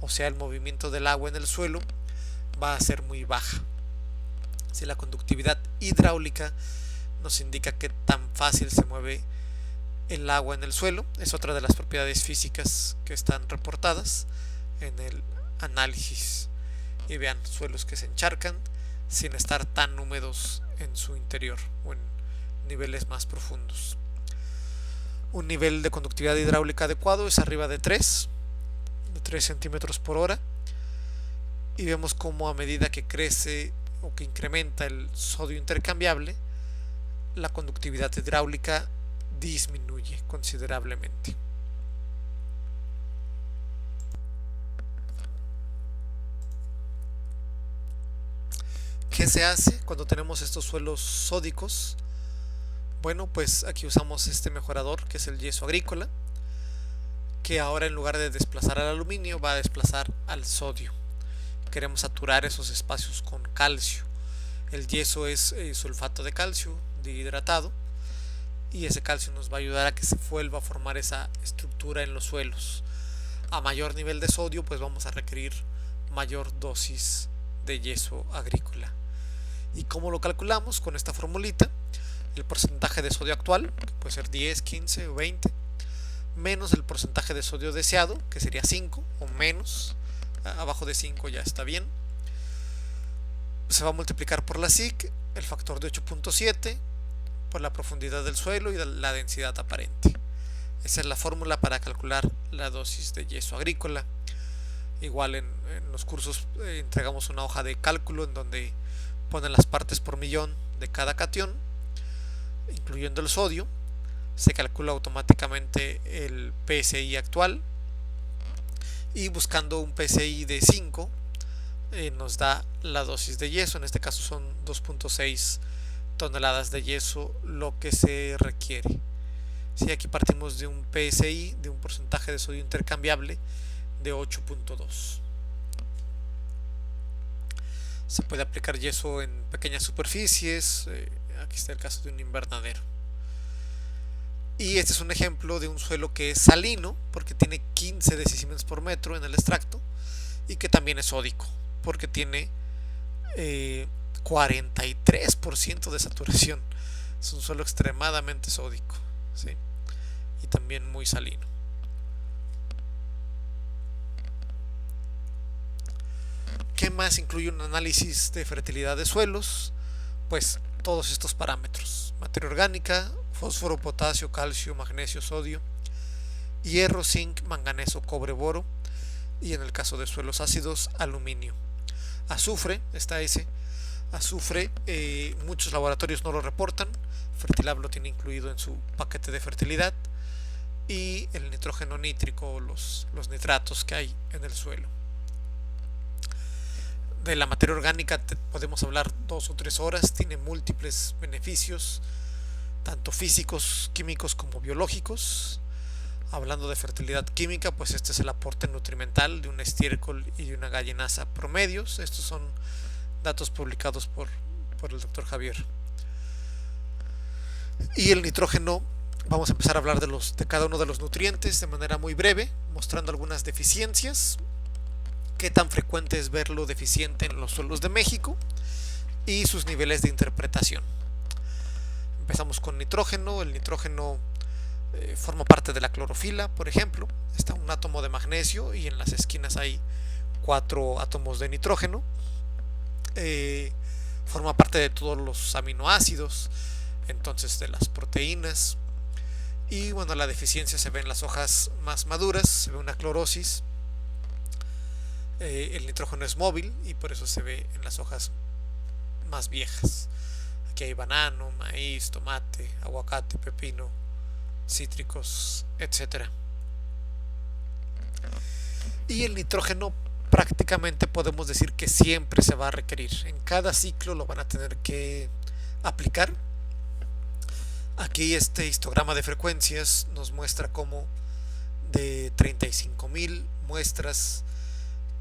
o sea, el movimiento del agua en el suelo va a ser muy baja. Si la conductividad hidráulica nos indica que tan fácil se mueve el agua en el suelo, es otra de las propiedades físicas que están reportadas en el análisis. Y vean, suelos que se encharcan sin estar tan húmedos en su interior o en niveles más profundos. Un nivel de conductividad hidráulica adecuado es arriba de 3 centímetros por hora, y vemos como a medida que crece o que incrementa el sodio intercambiable, la conductividad hidráulica disminuye considerablemente. ¿Qué se hace cuando tenemos estos suelos sódicos? Bueno, pues aquí usamos este mejorador que es el yeso agrícola, que ahora, en lugar de desplazar al aluminio, va a desplazar al sodio. Queremos saturar esos espacios con calcio. El yeso es sulfato de calcio dihidratado, y ese calcio nos va a ayudar a que se vuelva a formar esa estructura en los suelos. A mayor nivel de sodio, pues vamos a requerir mayor dosis de yeso agrícola. ¿Y cómo lo calculamos? Con esta formulita: el porcentaje de sodio actual, que puede ser 10, 15 o 20, menos el porcentaje de sodio deseado, que sería 5 o menos, abajo de 5 ya está bien. Se va a multiplicar por la SIC, el factor de 8.7, por la profundidad del suelo y la densidad aparente. Esa es la fórmula para calcular la dosis de yeso agrícola. Igual en los cursos entregamos una hoja de cálculo en donde ponen las partes por millón de cada catión, incluyendo el sodio. Se calcula automáticamente el PSI actual, y buscando un PSI de 5 nos da la dosis de yeso. En este caso son 2.6 toneladas de yeso lo que se requiere. Si aquí partimos de un PSI, de un porcentaje de sodio intercambiable de 8.2. Se puede aplicar yeso en pequeñas superficies. Aquí está el caso de un invernadero. Y este es un ejemplo de un suelo que es salino, porque tiene 15 decisiemens por metro en el extracto, y que también es sódico, porque tiene 43% de saturación. Es un suelo extremadamente sódico, ¿sí? Y también muy salino. ¿Qué más incluye un análisis de fertilidad de suelos? Pues todos estos parámetros: materia orgánica, fósforo, potasio, calcio, magnesio, sodio, hierro, zinc, manganeso, cobre, boro, y en el caso de suelos ácidos, aluminio. Azufre, está ese. Azufre, muchos laboratorios no lo reportan. Fertilab lo tiene incluido en su paquete de fertilidad. Y el nitrógeno nítrico, los nitratos que hay en el suelo. De la materia orgánica podemos hablar 2 o 3 horas. Tiene múltiples beneficios, tanto físicos, químicos como biológicos. Hablando de fertilidad química, pues este es el aporte nutrimental de un estiércol y de una gallinasa promedios. Estos son datos publicados por el doctor Javier. Y el nitrógeno Vamos a empezar a hablar de cada uno de los nutrientes de manera muy breve, mostrando algunas deficiencias, qué tan frecuente es verlo deficiente en los suelos de México y sus niveles de interpretación. Empezamos con nitrógeno. El nitrógeno forma parte de la clorofila, por ejemplo. Está un átomo de magnesio y en las esquinas hay 4 átomos de nitrógeno. Forma parte de todos los aminoácidos, entonces de las proteínas. Y bueno, la deficiencia se ve en las hojas más maduras, se ve una clorosis. El nitrógeno es móvil y por eso se ve en las hojas más viejas. Aquí hay banano, maíz, tomate, aguacate, pepino, cítricos, etc. Y el nitrógeno prácticamente podemos decir que siempre se va a requerir. En cada ciclo lo van a tener que aplicar. Aquí este histograma de frecuencias nos muestra cómo de 35,000 muestras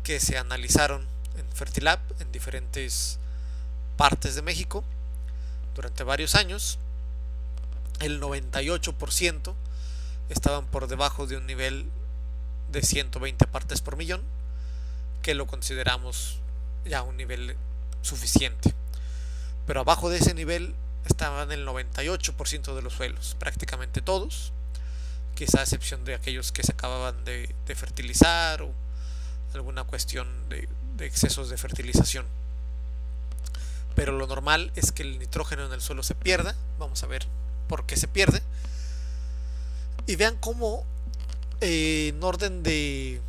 que se analizaron en Fertilab en diferentes partes de México durante varios años, el 98% estaban por debajo de un nivel de 120 partes por millón, que lo consideramos ya un nivel suficiente. Pero abajo de ese nivel estaban el 98% de los suelos, prácticamente todos, quizá a excepción de aquellos que se acababan de fertilizar o alguna cuestión de excesos de fertilización. Pero lo normal es que el nitrógeno en el suelo se pierda. Vamos a ver por qué se pierde. Y vean cómo en orden de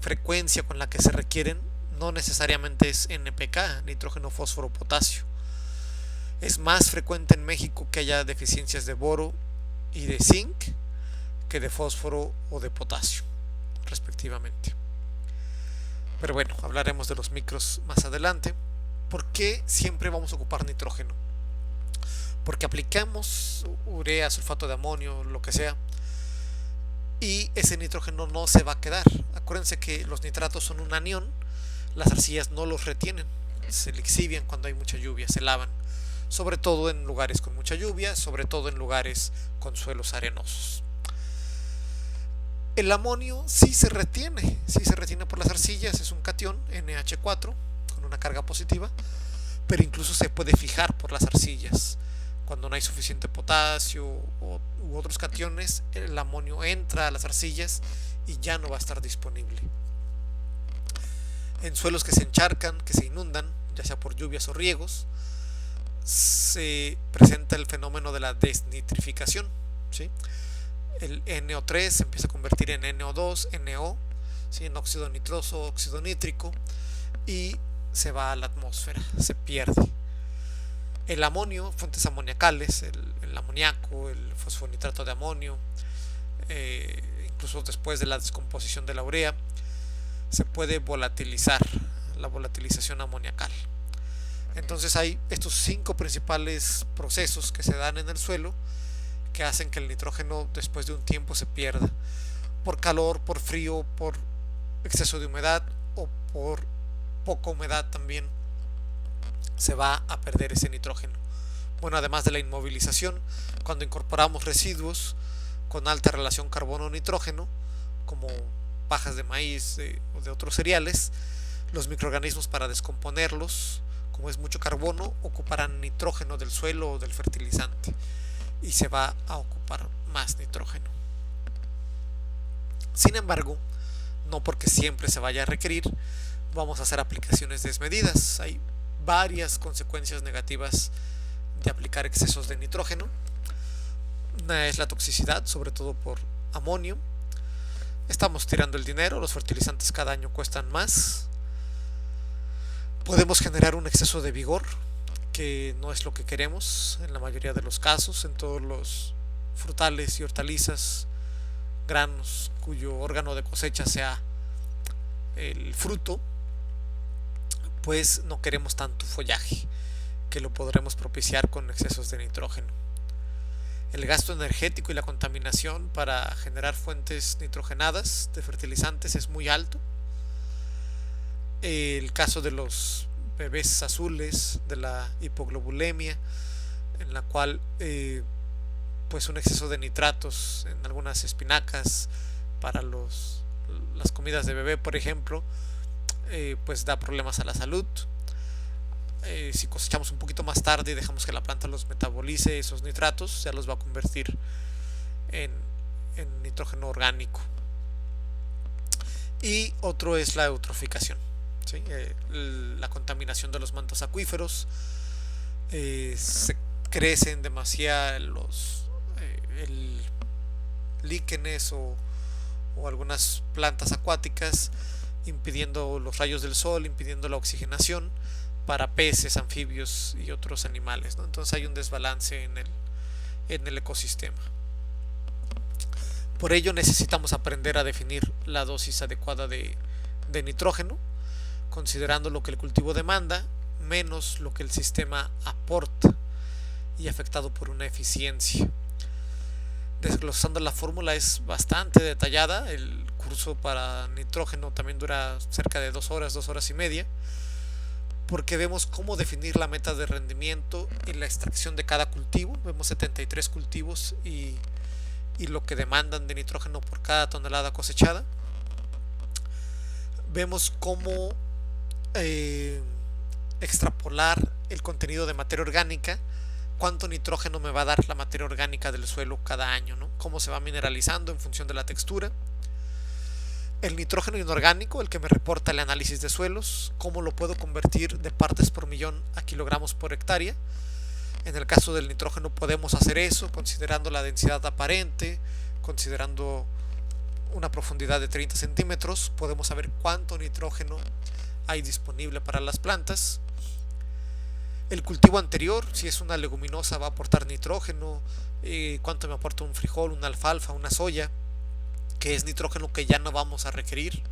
frecuencia con la que se requieren no necesariamente es NPK, nitrógeno, fósforo, potasio. Es más frecuente en México que haya deficiencias de boro y de zinc que de fósforo o de potasio, respectivamente. Pero bueno, hablaremos de los micros más adelante. ¿Por qué siempre vamos a ocupar nitrógeno? Porque aplicamos urea, sulfato de amonio, lo que sea, y ese nitrógeno no se va a quedar. Acuérdense que los nitratos son un anión, las arcillas no los retienen, se lixivian cuando hay mucha lluvia, se lavan, sobre todo en lugares con mucha lluvia, sobre todo en lugares con suelos arenosos. El amonio sí se retiene por las arcillas, es un catión NH4 con una carga positiva, pero incluso se puede fijar por las arcillas. Cuando no hay suficiente potasio u otros cationes, el amonio entra a las arcillas y ya no va a estar disponible. En suelos que se encharcan, que se inundan, ya sea por lluvias o riegos, se presenta el fenómeno de la desnitrificación, ¿sí? El NO3 se empieza a convertir en NO2, NO, ¿sí? En óxido nitroso, óxido nítrico, y se va a la atmósfera, se pierde. El amonio, fuentes amoniacales, el amoníaco, el fosfonitrato de amonio, incluso después de la descomposición de la urea, se puede volatilizar, la volatilización amoniacal. Entonces hay estos 5 principales procesos que se dan en el suelo que hacen que el nitrógeno después de un tiempo se pierda, por calor, por frío, por exceso de humedad o por poca humedad también se va a perder ese nitrógeno. Bueno, además de la inmovilización, cuando incorporamos residuos con alta relación carbono-nitrógeno, como pajas de maíz o de otros cereales, los microorganismos para descomponerlos, como es mucho carbono, ocuparán nitrógeno del suelo o del fertilizante y se va a ocupar más nitrógeno. Sin embargo, no porque siempre se vaya a requerir, vamos a hacer aplicaciones desmedidas. Hay varias consecuencias negativas de aplicar excesos de nitrógeno. Una es la toxicidad, sobre todo por amonio. Estamos tirando el dinero, los fertilizantes cada año cuestan más. Podemos generar un exceso de vigor, que no es lo que queremos en la mayoría de los casos, en todos los frutales y hortalizas, granos cuyo órgano de cosecha sea el fruto, pues no queremos tanto follaje, que lo podremos propiciar con excesos de nitrógeno. El gasto energético y la contaminación para generar fuentes nitrogenadas de fertilizantes es muy alto. El caso de los bebés azules, de la hipoglobulemia, en la cual pues un exceso de nitratos en algunas espinacas para las comidas de bebé, por ejemplo, pues da problemas a la salud. Si cosechamos un poquito más tarde y dejamos que la planta los metabolice, esos nitratos ya los va a convertir en, en nitrógeno orgánico. Y otro es la eutroficación, ¿sí? La contaminación de los mantos acuíferos. Se crecen demasiado el líquenes o algunas plantas acuáticas, impidiendo los rayos del sol, impidiendo la oxigenación para peces, anfibios y otros animales, ¿no? Entonces hay un desbalance en el ecosistema. Por ello necesitamos aprender a definir la dosis adecuada de nitrógeno, considerando lo que el cultivo demanda menos lo que el sistema aporta y afectado por una eficiencia. Desglosando la fórmula es bastante detallada. El curso para nitrógeno también dura cerca de 2 horas, 2 horas y media, porque vemos cómo definir la meta de rendimiento y la extracción de cada cultivo. Vemos 73 cultivos y lo que demandan de nitrógeno por cada tonelada cosechada. Vemos cómo extrapolar el contenido de materia orgánica, cuánto nitrógeno me va a dar la materia orgánica del suelo cada año, ¿no? Cómo se va mineralizando en función de la textura. El nitrógeno inorgánico, el que me reporta el análisis de suelos, cómo lo puedo convertir de partes por millón a kilogramos por hectárea. En el caso del nitrógeno podemos hacer eso considerando la densidad aparente, considerando una profundidad de 30 centímetros, podemos saber cuánto nitrógeno hay disponible para las plantas. El cultivo anterior, si es una leguminosa, va a aportar nitrógeno, cuánto me aporta un frijol, una alfalfa, una soya, que es nitrógeno que ya no vamos a requerir.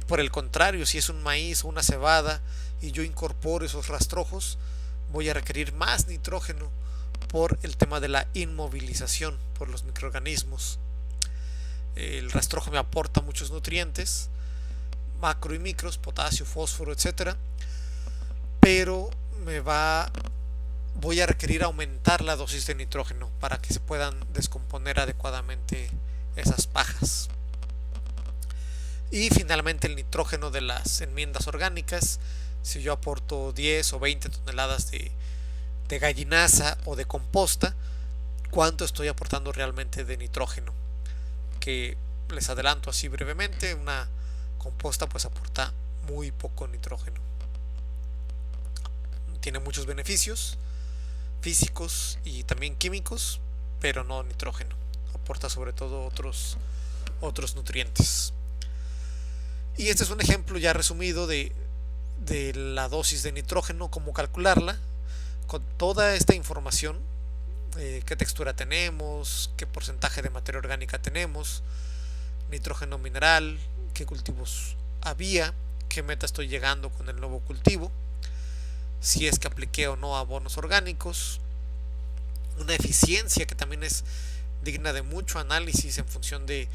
Por el contrario, si es un maíz o una cebada y yo incorporo esos rastrojos, voy a requerir más nitrógeno por el tema de la inmovilización por los microorganismos. El rastrojo me aporta muchos nutrientes, macro y micros, potasio, fósforo, etcétera, pero voy a requerir aumentar la dosis de nitrógeno para que se puedan descomponer adecuadamente esas pajas. Y finalmente el nitrógeno de las enmiendas orgánicas. Si yo aporto 10 o 20 toneladas de gallinaza o de composta, ¿cuánto estoy aportando realmente de nitrógeno? Que les adelanto así brevemente, una composta pues aporta muy poco nitrógeno. Tiene muchos beneficios físicos y también químicos, pero no nitrógeno. Aporta sobre todo otros nutrientes. Y este es un ejemplo ya resumido de la dosis de nitrógeno, cómo calcularla, con toda esta información, qué textura tenemos, qué porcentaje de materia orgánica tenemos, nitrógeno mineral, qué cultivos había, qué meta estoy llegando con el nuevo cultivo, si es que apliqué o no abonos orgánicos, una eficiencia que también es digna de mucho análisis en función de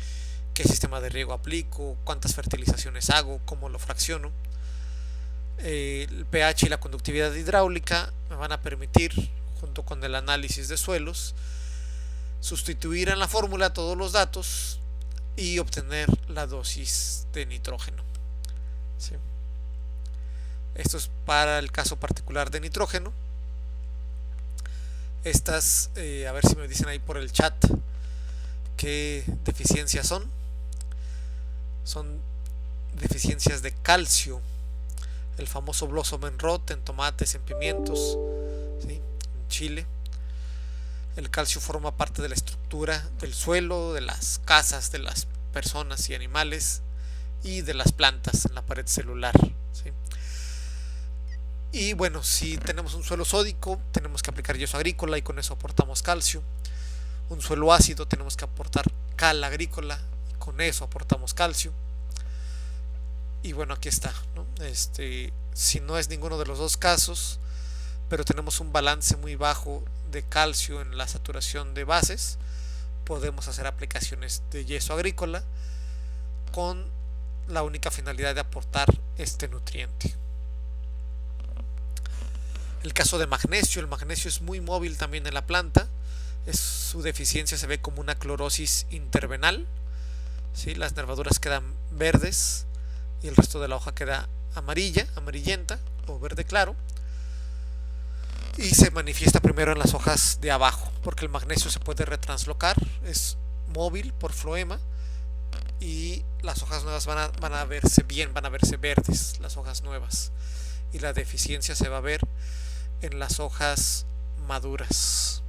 qué sistema de riego aplico, cuántas fertilizaciones hago, cómo lo fracciono. El pH y la conductividad hidráulica me van a permitir, junto con el análisis de suelos, sustituir en la fórmula todos los datos y obtener la dosis de nitrógeno. ¿Sí? Esto es para el caso particular de nitrógeno. Estas, a ver si me dicen ahí por el chat qué deficiencias son. Son deficiencias de calcio. El famoso blossom en rot en tomates, en pimientos, ¿sí? En chile. El calcio forma parte de la estructura del suelo, de las casas, de las personas y animales y de las plantas en la pared celular, ¿sí? Y bueno, si tenemos un suelo sódico, tenemos que aplicar yeso agrícola y con eso aportamos calcio. Un suelo ácido, tenemos que aportar cal agrícola y con eso aportamos calcio. Y bueno, aquí está, ¿no? Si no es ninguno de los dos casos, pero tenemos un balance muy bajo de calcio en la saturación de bases, podemos hacer aplicaciones de yeso agrícola con la única finalidad de aportar este nutriente. El caso de magnesio, el magnesio es muy móvil también en la planta, Su deficiencia se ve como una clorosis intervenal, ¿sí? Las nervaduras quedan verdes y el resto de la hoja queda amarillenta o verde claro, y se manifiesta primero en las hojas de abajo, porque el magnesio se puede retranslocar, es móvil por floema, y las hojas nuevas van a verse bien, van a verse verdes las hojas nuevas, y la deficiencia se va a ver en las hojas maduras.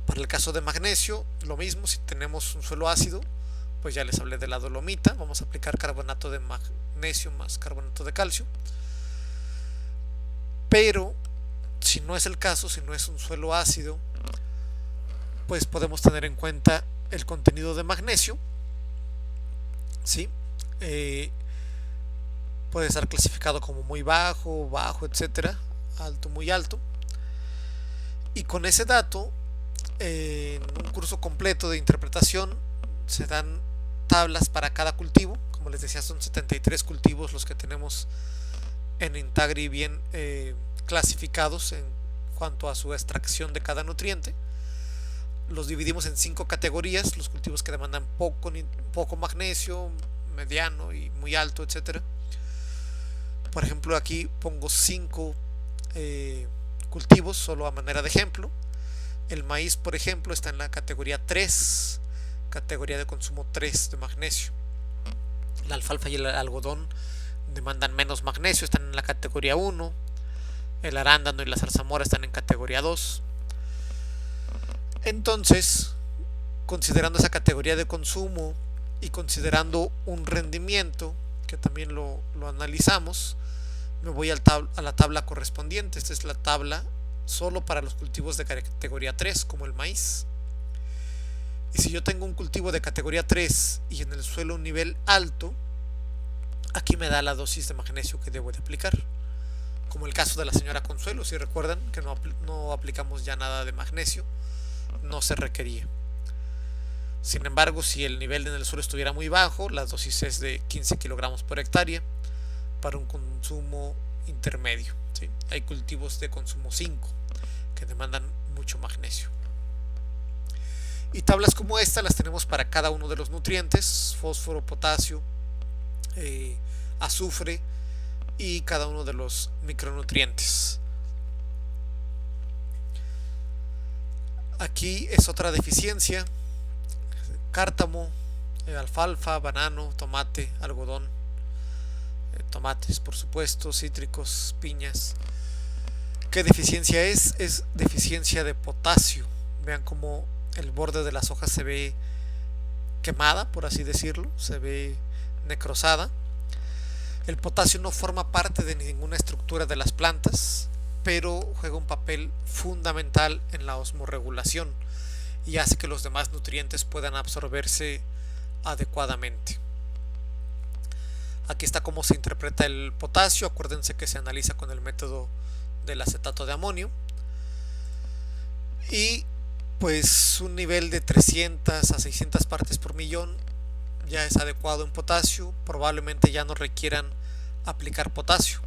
Para el caso de magnesio, lo mismo. Si tenemos un suelo ácido, pues ya les hablé de la dolomita, vamos a aplicar carbonato de magnesio más carbonato de calcio. Pero si no es el caso, si no es un suelo ácido, pues podemos tener en cuenta el contenido de magnesio, ¿sí? Puede estar clasificado como muy bajo, etcétera, alto, muy alto. Y con ese dato, en un curso completo de interpretación se dan tablas para cada cultivo. Como les decía, son 73 cultivos los que tenemos en Intagri bien clasificados en cuanto a su extracción de cada nutriente. Los dividimos en 5 categorías: los cultivos que demandan poco magnesio, mediano y muy alto, etcétera. Por ejemplo, aquí pongo 5 cultivos solo a manera de ejemplo. El maíz, por ejemplo, está en la categoría 3, categoría de consumo 3 de magnesio. La alfalfa y el algodón demandan menos magnesio, están en la categoría 1. El arándano y la zarzamora están en categoría 2. Entonces, considerando esa categoría de consumo y considerando un rendimiento, que también lo analizamos, me voy a la tabla correspondiente. Esta es la tabla solo para los cultivos de categoría 3, como el maíz. Y si yo tengo un cultivo de categoría 3 y en el suelo un nivel alto, aquí me da la dosis de magnesio que debo de aplicar. Como el caso de la señora Consuelo, si recuerdan que no aplicamos ya nada de magnesio, no se requería. Sin embargo, si el nivel en el suelo estuviera muy bajo, la dosis es de 15 kilogramos por hectárea para un consumo intermedio, ¿sí? Hay cultivos de consumo 5 que demandan mucho magnesio. Y tablas como esta las tenemos para cada uno de los nutrientes: fósforo, potasio, azufre y cada uno de los micronutrientes. Aquí es otra deficiencia: cártamo, alfalfa, banano, tomate, algodón, tomates, por supuesto, cítricos, piñas. ¿Qué deficiencia es? Es deficiencia de potasio. Vean cómo el borde de las hojas se ve quemada, por así decirlo, se ve necrosada. El potasio no forma parte de ninguna estructura de las plantas, pero juega un papel fundamental en la osmorregulación y hace que los demás nutrientes puedan absorberse adecuadamente. Aquí está cómo se interpreta el potasio. Acuérdense que se analiza con el método del acetato de amonio, y pues un nivel de 300 a 600 partes por millón ya es adecuado en potasio. Probablemente ya no requieran aplicar potasio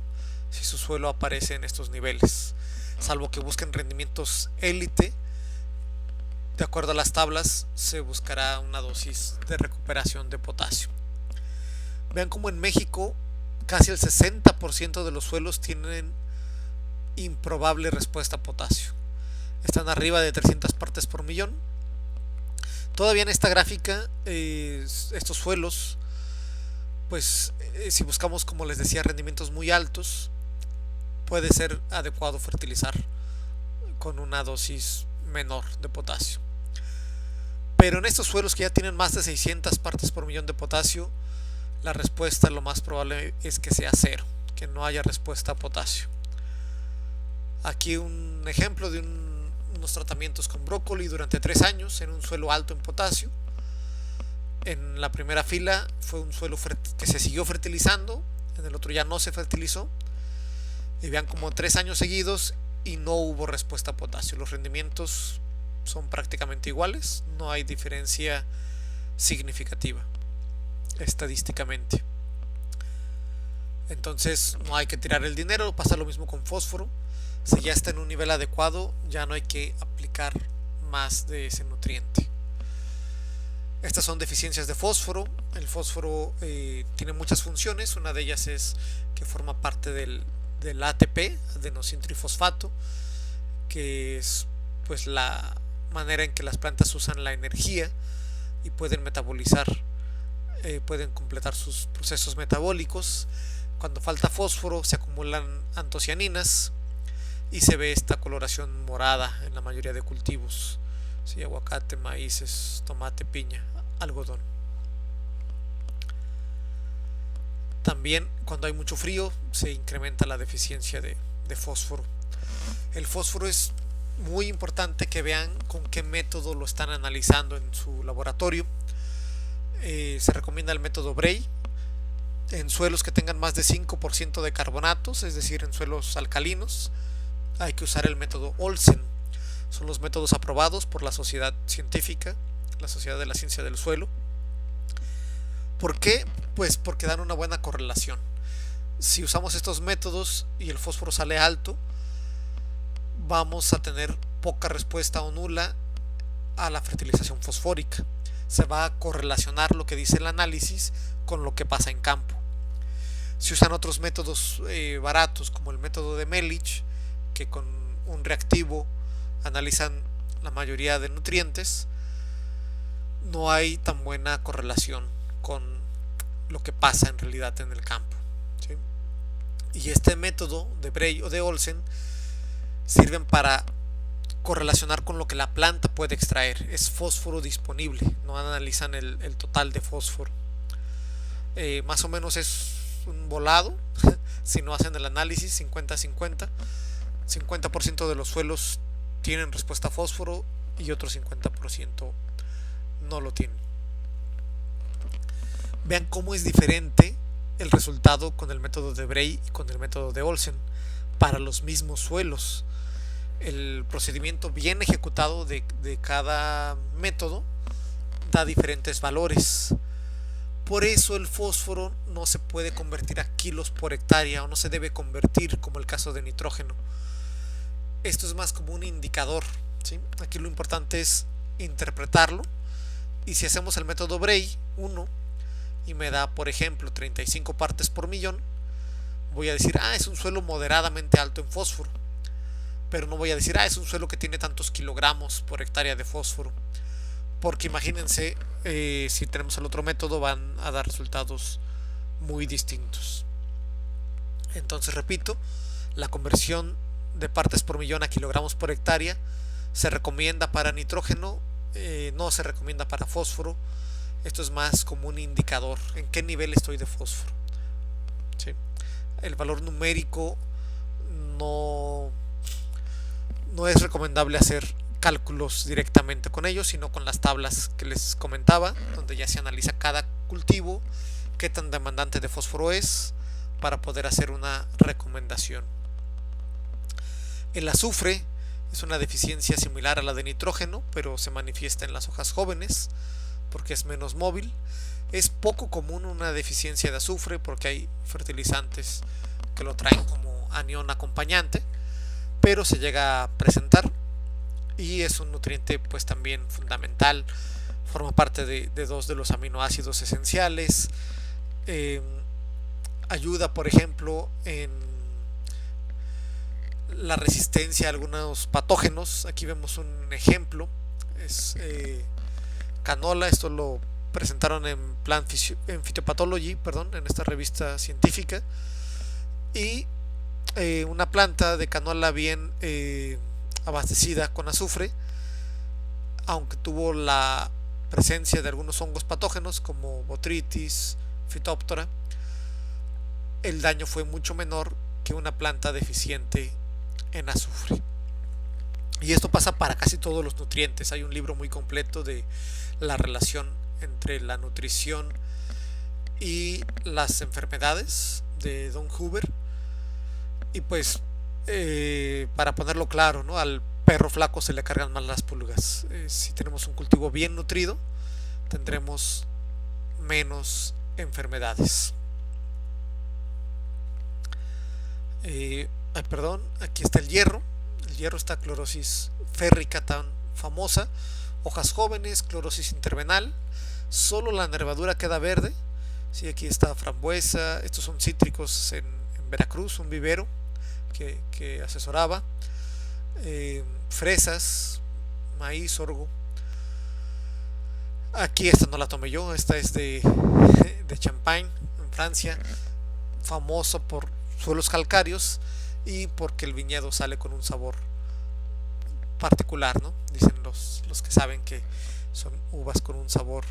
si su suelo aparece en estos niveles, salvo que busquen rendimientos élite. De acuerdo a las tablas, se buscará una dosis de recuperación de potasio. Vean cómo en México casi el 60% de los suelos tienen improbable respuesta a potasio. Están arriba de 300 partes por millón. Todavía en esta gráfica, estos suelos, pues si buscamos, como les decía, rendimientos muy altos, puede ser adecuado fertilizar con una dosis menor de potasio. Pero en estos suelos que ya tienen más de 600 partes por millón de potasio, la respuesta lo más probable es que sea cero, que no haya respuesta a potasio. Aquí un ejemplo de unos tratamientos con brócoli durante 3 años en un suelo alto en potasio. En la primera fila fue un suelo que se siguió fertilizando, en el otro ya no se fertilizó, y vean como 3 años seguidos y no hubo respuesta a potasio. Los rendimientos son prácticamente iguales, no hay diferencia significativa estadísticamente. Entonces no hay que tirar el dinero. Pasa lo mismo con fósforo. Si ya está en un nivel adecuado, ya no hay que aplicar más de ese nutriente. Estas son deficiencias de fósforo. El fósforo tiene muchas funciones. Una de ellas es que forma parte del ATP, adenosintrifosfato, que es pues la manera en que las plantas usan la energía y pueden metabolizar, pueden completar sus procesos metabólicos. Cuando falta fósforo se acumulan antocianinas y se ve esta coloración morada en la mayoría de cultivos, ¿sí? Aguacate, maíces, tomate, piña, algodón. También cuando hay mucho frío se incrementa la deficiencia de fósforo. El fósforo es muy importante que vean con qué método lo están analizando en su laboratorio. Se recomienda el método Bray en suelos que tengan más de 5% de carbonatos, es decir, en suelos alcalinos. Hay que usar el método Olsen. Son los métodos aprobados por la sociedad científica, la Sociedad de la Ciencia del Suelo. ¿Por qué? Pues porque dan una buena correlación. Si usamos estos métodos y el fósforo sale alto, vamos a tener poca respuesta o nula a la fertilización fosfórica. Se va a correlacionar lo que dice el análisis con lo que pasa en campo. Si usan otros métodos baratos como el método de Melich, que con un reactivo analizan la mayoría de nutrientes, no hay tan buena correlación con lo que pasa en realidad en el campo, ¿sí? Y este método de Bray o de Olsen sirven para correlacionar con lo que la planta puede extraer. Es fósforo disponible, no analizan el total de fósforo. Más o menos es un volado si no hacen el análisis 50-50. 50% de los suelos tienen respuesta a fósforo y otro 50% no lo tienen. Vean cómo es diferente el resultado con el método de Bray y con el método de Olsen para los mismos suelos. El procedimiento bien ejecutado de cada método da diferentes valores. Por eso el fósforo no se puede convertir a kilos por hectárea o no se debe convertir como el caso de nitrógeno. Esto es más como un indicador, ¿sí? Aquí lo importante es interpretarlo, y si hacemos el método Bray 1 y me da por ejemplo 35 partes por millón, voy a decir, es un suelo moderadamente alto en fósforo, pero no voy a decir, es un suelo que tiene tantos kilogramos por hectárea de fósforo, porque imagínense, si tenemos el otro método van a dar resultados muy distintos. Entonces repito, la conversión de partes por millón a kilogramos por hectárea se recomienda para nitrógeno, no se recomienda para fósforo. Esto es más como un indicador en qué nivel estoy de fósforo, ¿sí? El valor numérico no es recomendable hacer cálculos directamente con ellos, sino con las tablas que les comentaba, donde ya se analiza cada cultivo, qué tan demandante de fósforo es, para poder hacer una recomendación. El azufre es una deficiencia similar a la de nitrógeno, pero se manifiesta en las hojas jóvenes porque es menos móvil. Es poco común una deficiencia de azufre porque hay fertilizantes que lo traen como anión acompañante, pero se llega a presentar y es un nutriente pues también fundamental. Forma parte de dos de los aminoácidos esenciales. Ayuda, por ejemplo, en la resistencia a algunos patógenos. Aquí vemos un ejemplo, es canola. Esto lo presentaron en Phytopathology, en esta revista científica, y una planta de canola bien abastecida con azufre, aunque tuvo la presencia de algunos hongos patógenos como Botrytis, Phytophthora, el daño fue mucho menor que una planta deficiente en azufre. Y esto pasa para casi todos los nutrientes. Hay un libro muy completo de la relación entre la nutrición y las enfermedades de Don Huber. Y pues para ponerlo claro, ¿no?, al perro flaco se le cargan más las pulgas. Si tenemos un cultivo bien nutrido, tendremos menos enfermedades. aquí está el hierro. El hierro está clorosis férrica tan famosa, hojas jóvenes, clorosis intervenal, solo la nervadura queda verde. Sí, aquí está frambuesa, estos son cítricos en Veracruz, un vivero que asesoraba, fresas, maíz, sorgo. Aquí esta no la tomé yo, esta es de Champagne, en Francia, famoso por suelos calcáreos y porque el viñedo sale con un sabor particular, ¿no? Dicen los que saben que son uvas con un sabor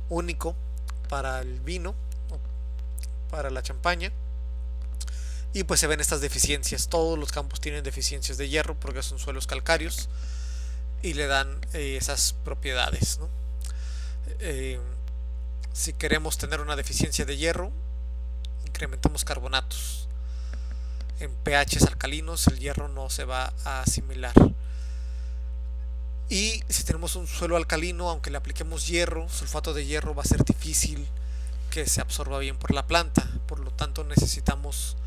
único para el vino, para la champaña. Y pues se ven estas deficiencias. Todos los campos tienen deficiencias de hierro porque son suelos calcáreos y le dan esas propiedades, ¿no? Si queremos tener una deficiencia de hierro, incrementamos carbonatos. En pHs alcalinos el hierro no se va a asimilar. Y si tenemos un suelo alcalino, aunque le apliquemos hierro, sulfato de hierro, va a ser difícil que se absorba bien por la planta. Por lo tanto necesitamos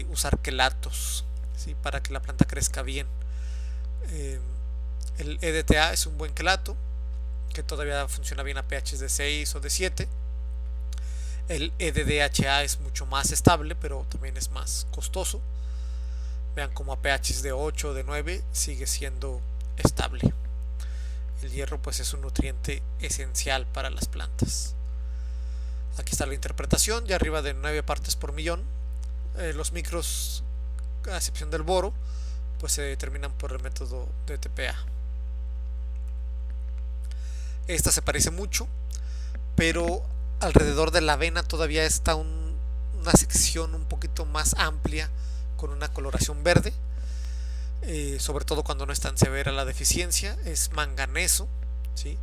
usar quelatos, ¿sí? Para que la planta crezca bien. El EDTA es un buen quelato que todavía funciona bien a pHs de 6 o de 7. El EDDHA es mucho más estable, pero también es más costoso. Vean como a pHs de 8 o de 9 sigue siendo estable. El hierro pues es un nutriente esencial para las plantas. Aquí está la interpretación, ya arriba de 9 partes por millón. Los micros, a excepción del boro, pues se determinan por el método de TPA. Esta se parece mucho, pero alrededor de la avena todavía está una sección un poquito más amplia con una coloración verde, sobre todo cuando no es tan severa la deficiencia. Es manganeso, ¿sí?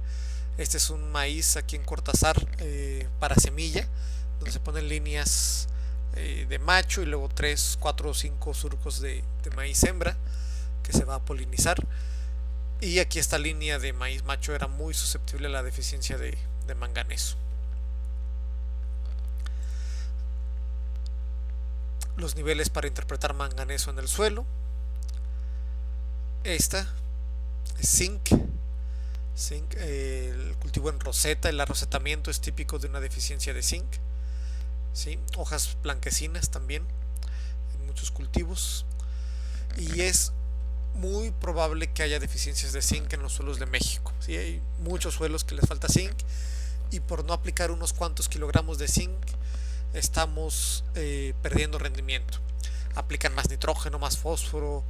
Este es un maíz aquí en Cortázar para semilla, donde se ponen líneas de macho y luego 3, 4 o 5 surcos de maíz hembra que se va a polinizar. Y aquí esta línea de maíz macho era muy susceptible a la deficiencia de manganeso. Los niveles para interpretar manganeso en el suelo. Esta es zinc. El cultivo en roseta, el arrosetamiento es típico de una deficiencia de zinc, ¿sí? Hojas blanquecinas también en muchos cultivos. Y es muy probable que haya deficiencias de zinc en los suelos de México, ¿sí? Hay muchos suelos que les falta zinc y por no aplicar unos cuantos kilogramos de zinc estamos perdiendo rendimiento. Aplican más nitrógeno, más fósforo,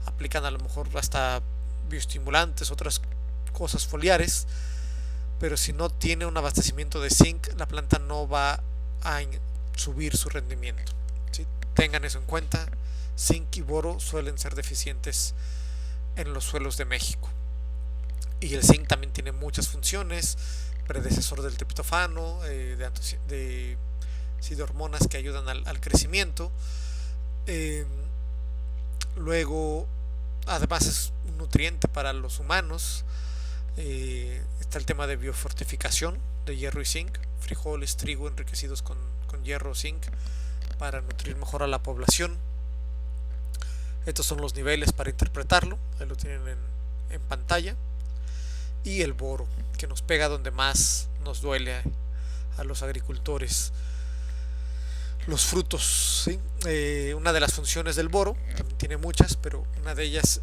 aplican a lo mejor hasta bioestimulantes, otras cosas foliares, pero si no tiene un abastecimiento de zinc, la planta no va a subir su rendimiento, ¿sí? Tengan eso en cuenta. Zinc y boro suelen ser deficientes en los suelos de México. Y el zinc también tiene muchas funciones, predecesor del triptofano, de hormonas que ayudan al crecimiento. Luego, además es un nutriente para los humanos. Está el tema de biofortificación de hierro y zinc, frijoles, trigo enriquecidos con hierro o zinc para nutrir mejor a la población. Estos son los niveles para interpretarlo, ahí lo tienen en pantalla. Y el boro, que nos pega donde más nos duele a los agricultores. Los frutos, ¿sí? Una de las funciones del boro, también tiene muchas, pero una de ellas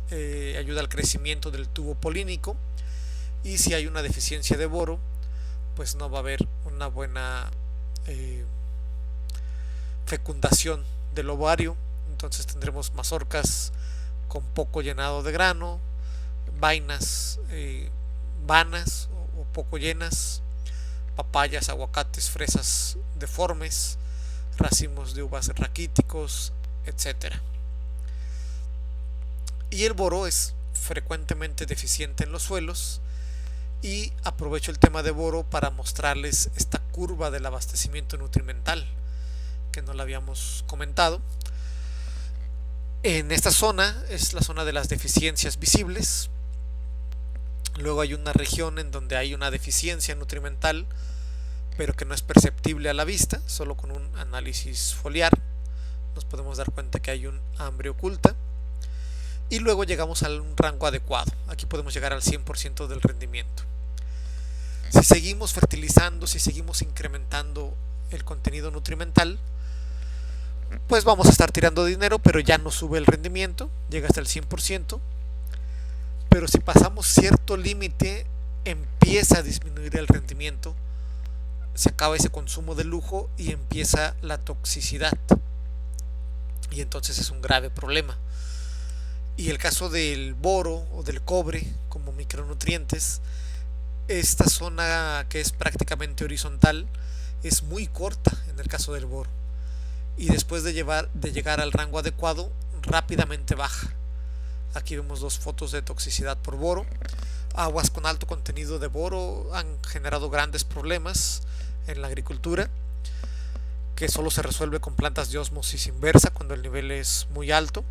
ayuda al crecimiento del tubo polínico. Y si hay una deficiencia de boro, pues no va a haber una buena fecundación del ovario. Entonces tendremos mazorcas con poco llenado de grano, vainas vanas o poco llenas, papayas, aguacates, fresas deformes, racimos de uvas raquíticos, etc. Y el boro es frecuentemente deficiente en los suelos, y aprovecho el tema de boro para mostrarles esta curva del abastecimiento nutrimental que no la habíamos comentado. En esta zona es la zona de las deficiencias visibles. Luego hay una región en donde hay una deficiencia nutrimental, pero que no es perceptible a la vista, solo con un análisis foliar nos podemos dar cuenta que hay un hambre oculta. Y luego llegamos a un rango adecuado. Aquí podemos llegar al 100% del rendimiento. Si seguimos fertilizando, si seguimos incrementando el contenido nutrimental, pues vamos a estar tirando dinero, pero ya no sube el rendimiento, llega hasta el 100%. Pero si pasamos cierto límite, empieza a disminuir el rendimiento, se acaba ese consumo de lujo y empieza la toxicidad. Y entonces es un grave problema. Y el caso del boro o del cobre como micronutrientes, esta zona que es prácticamente horizontal es muy corta en el caso del boro. Y después de llegar al rango adecuado, rápidamente baja. Aquí vemos dos fotos de toxicidad por boro. Aguas con alto contenido de boro han generado grandes problemas en la agricultura, que solo se resuelve con plantas de ósmosis inversa cuando el nivel es muy alto.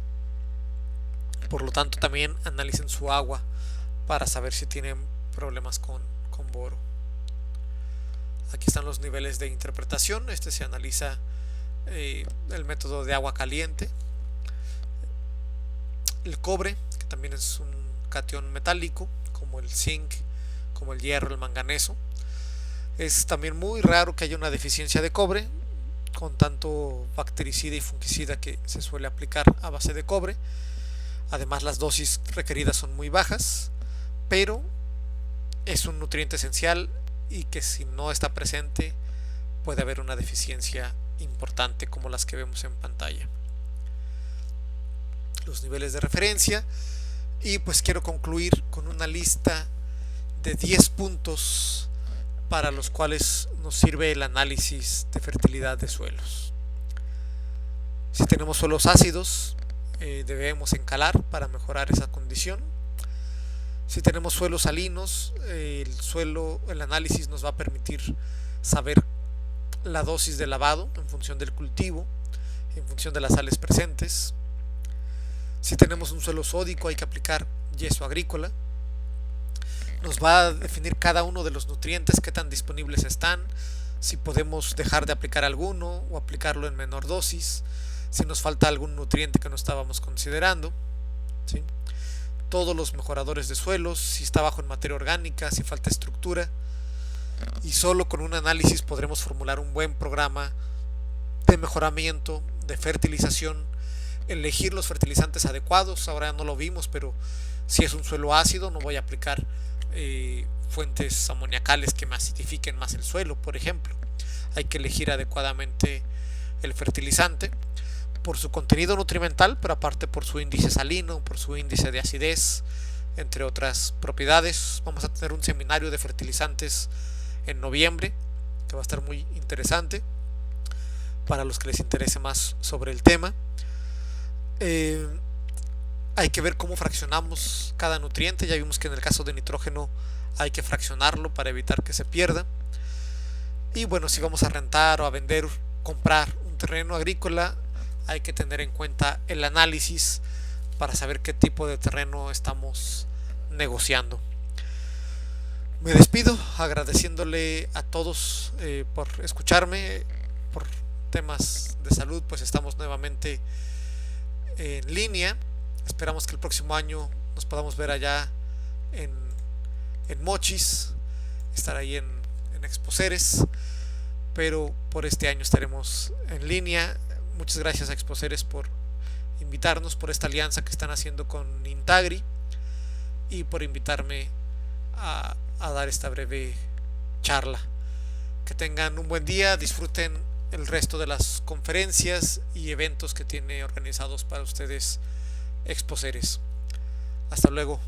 Por lo tanto, también analicen su agua para saber si tienen problemas con boro. Aquí están los niveles de interpretación. Este se analiza el método de agua caliente. El cobre, que también es un catión metálico, como el zinc, como el hierro, el manganeso. Es también muy raro que haya una deficiencia de cobre, con tanto bactericida y fungicida que se suele aplicar a base de cobre. Además, las dosis requeridas son muy bajas, pero es un nutriente esencial y que si no está presente puede haber una deficiencia importante como las que vemos en pantalla. Los niveles de referencia, y pues quiero concluir con una lista de 10 puntos para los cuales nos sirve el análisis de fertilidad de suelos. Si tenemos suelos ácidos, debemos encalar para mejorar esa condición. Si tenemos suelos salinos, el análisis nos va a permitir saber la dosis de lavado en función del cultivo, en función de las sales presentes. Si tenemos un suelo sódico, hay que aplicar yeso agrícola. Nos va a definir cada uno de los nutrientes, qué tan disponibles están, si podemos dejar de aplicar alguno o aplicarlo en menor dosis, si nos falta algún nutriente que no estábamos considerando, ¿sí? Todos los mejoradores de suelos, si está bajo en materia orgánica, si falta estructura, y solo con un análisis podremos formular un buen programa de mejoramiento, de fertilización, elegir los fertilizantes adecuados. Ahora no lo vimos, pero si es un suelo ácido no voy a aplicar fuentes amoniacales que me acidifiquen más el suelo, por ejemplo. Hay que elegir adecuadamente el fertilizante por su contenido nutrimental, pero aparte por su índice salino, por su índice de acidez, entre otras propiedades. Vamos a tener un seminario de fertilizantes en noviembre que va a estar muy interesante para los que les interese más sobre el tema. Hay que ver cómo fraccionamos cada nutriente. Ya vimos que en el caso de nitrógeno hay que fraccionarlo para evitar que se pierda. Y bueno, si vamos a rentar o a vender, comprar un terreno agrícola, hay que tener en cuenta el análisis para saber qué tipo de terreno estamos negociando. Me despido agradeciéndole a todos por escucharme. Por temas de salud, pues estamos nuevamente en línea. Esperamos que el próximo año nos podamos ver allá en Mochis, estar ahí en Exposeres, pero por este año estaremos en línea. Muchas gracias a Exposeres por invitarnos, por esta alianza que están haciendo con Intagri y por invitarme a dar esta breve charla. Que tengan un buen día, disfruten el resto de las conferencias y eventos que tiene organizados para ustedes Exposeres. Hasta luego.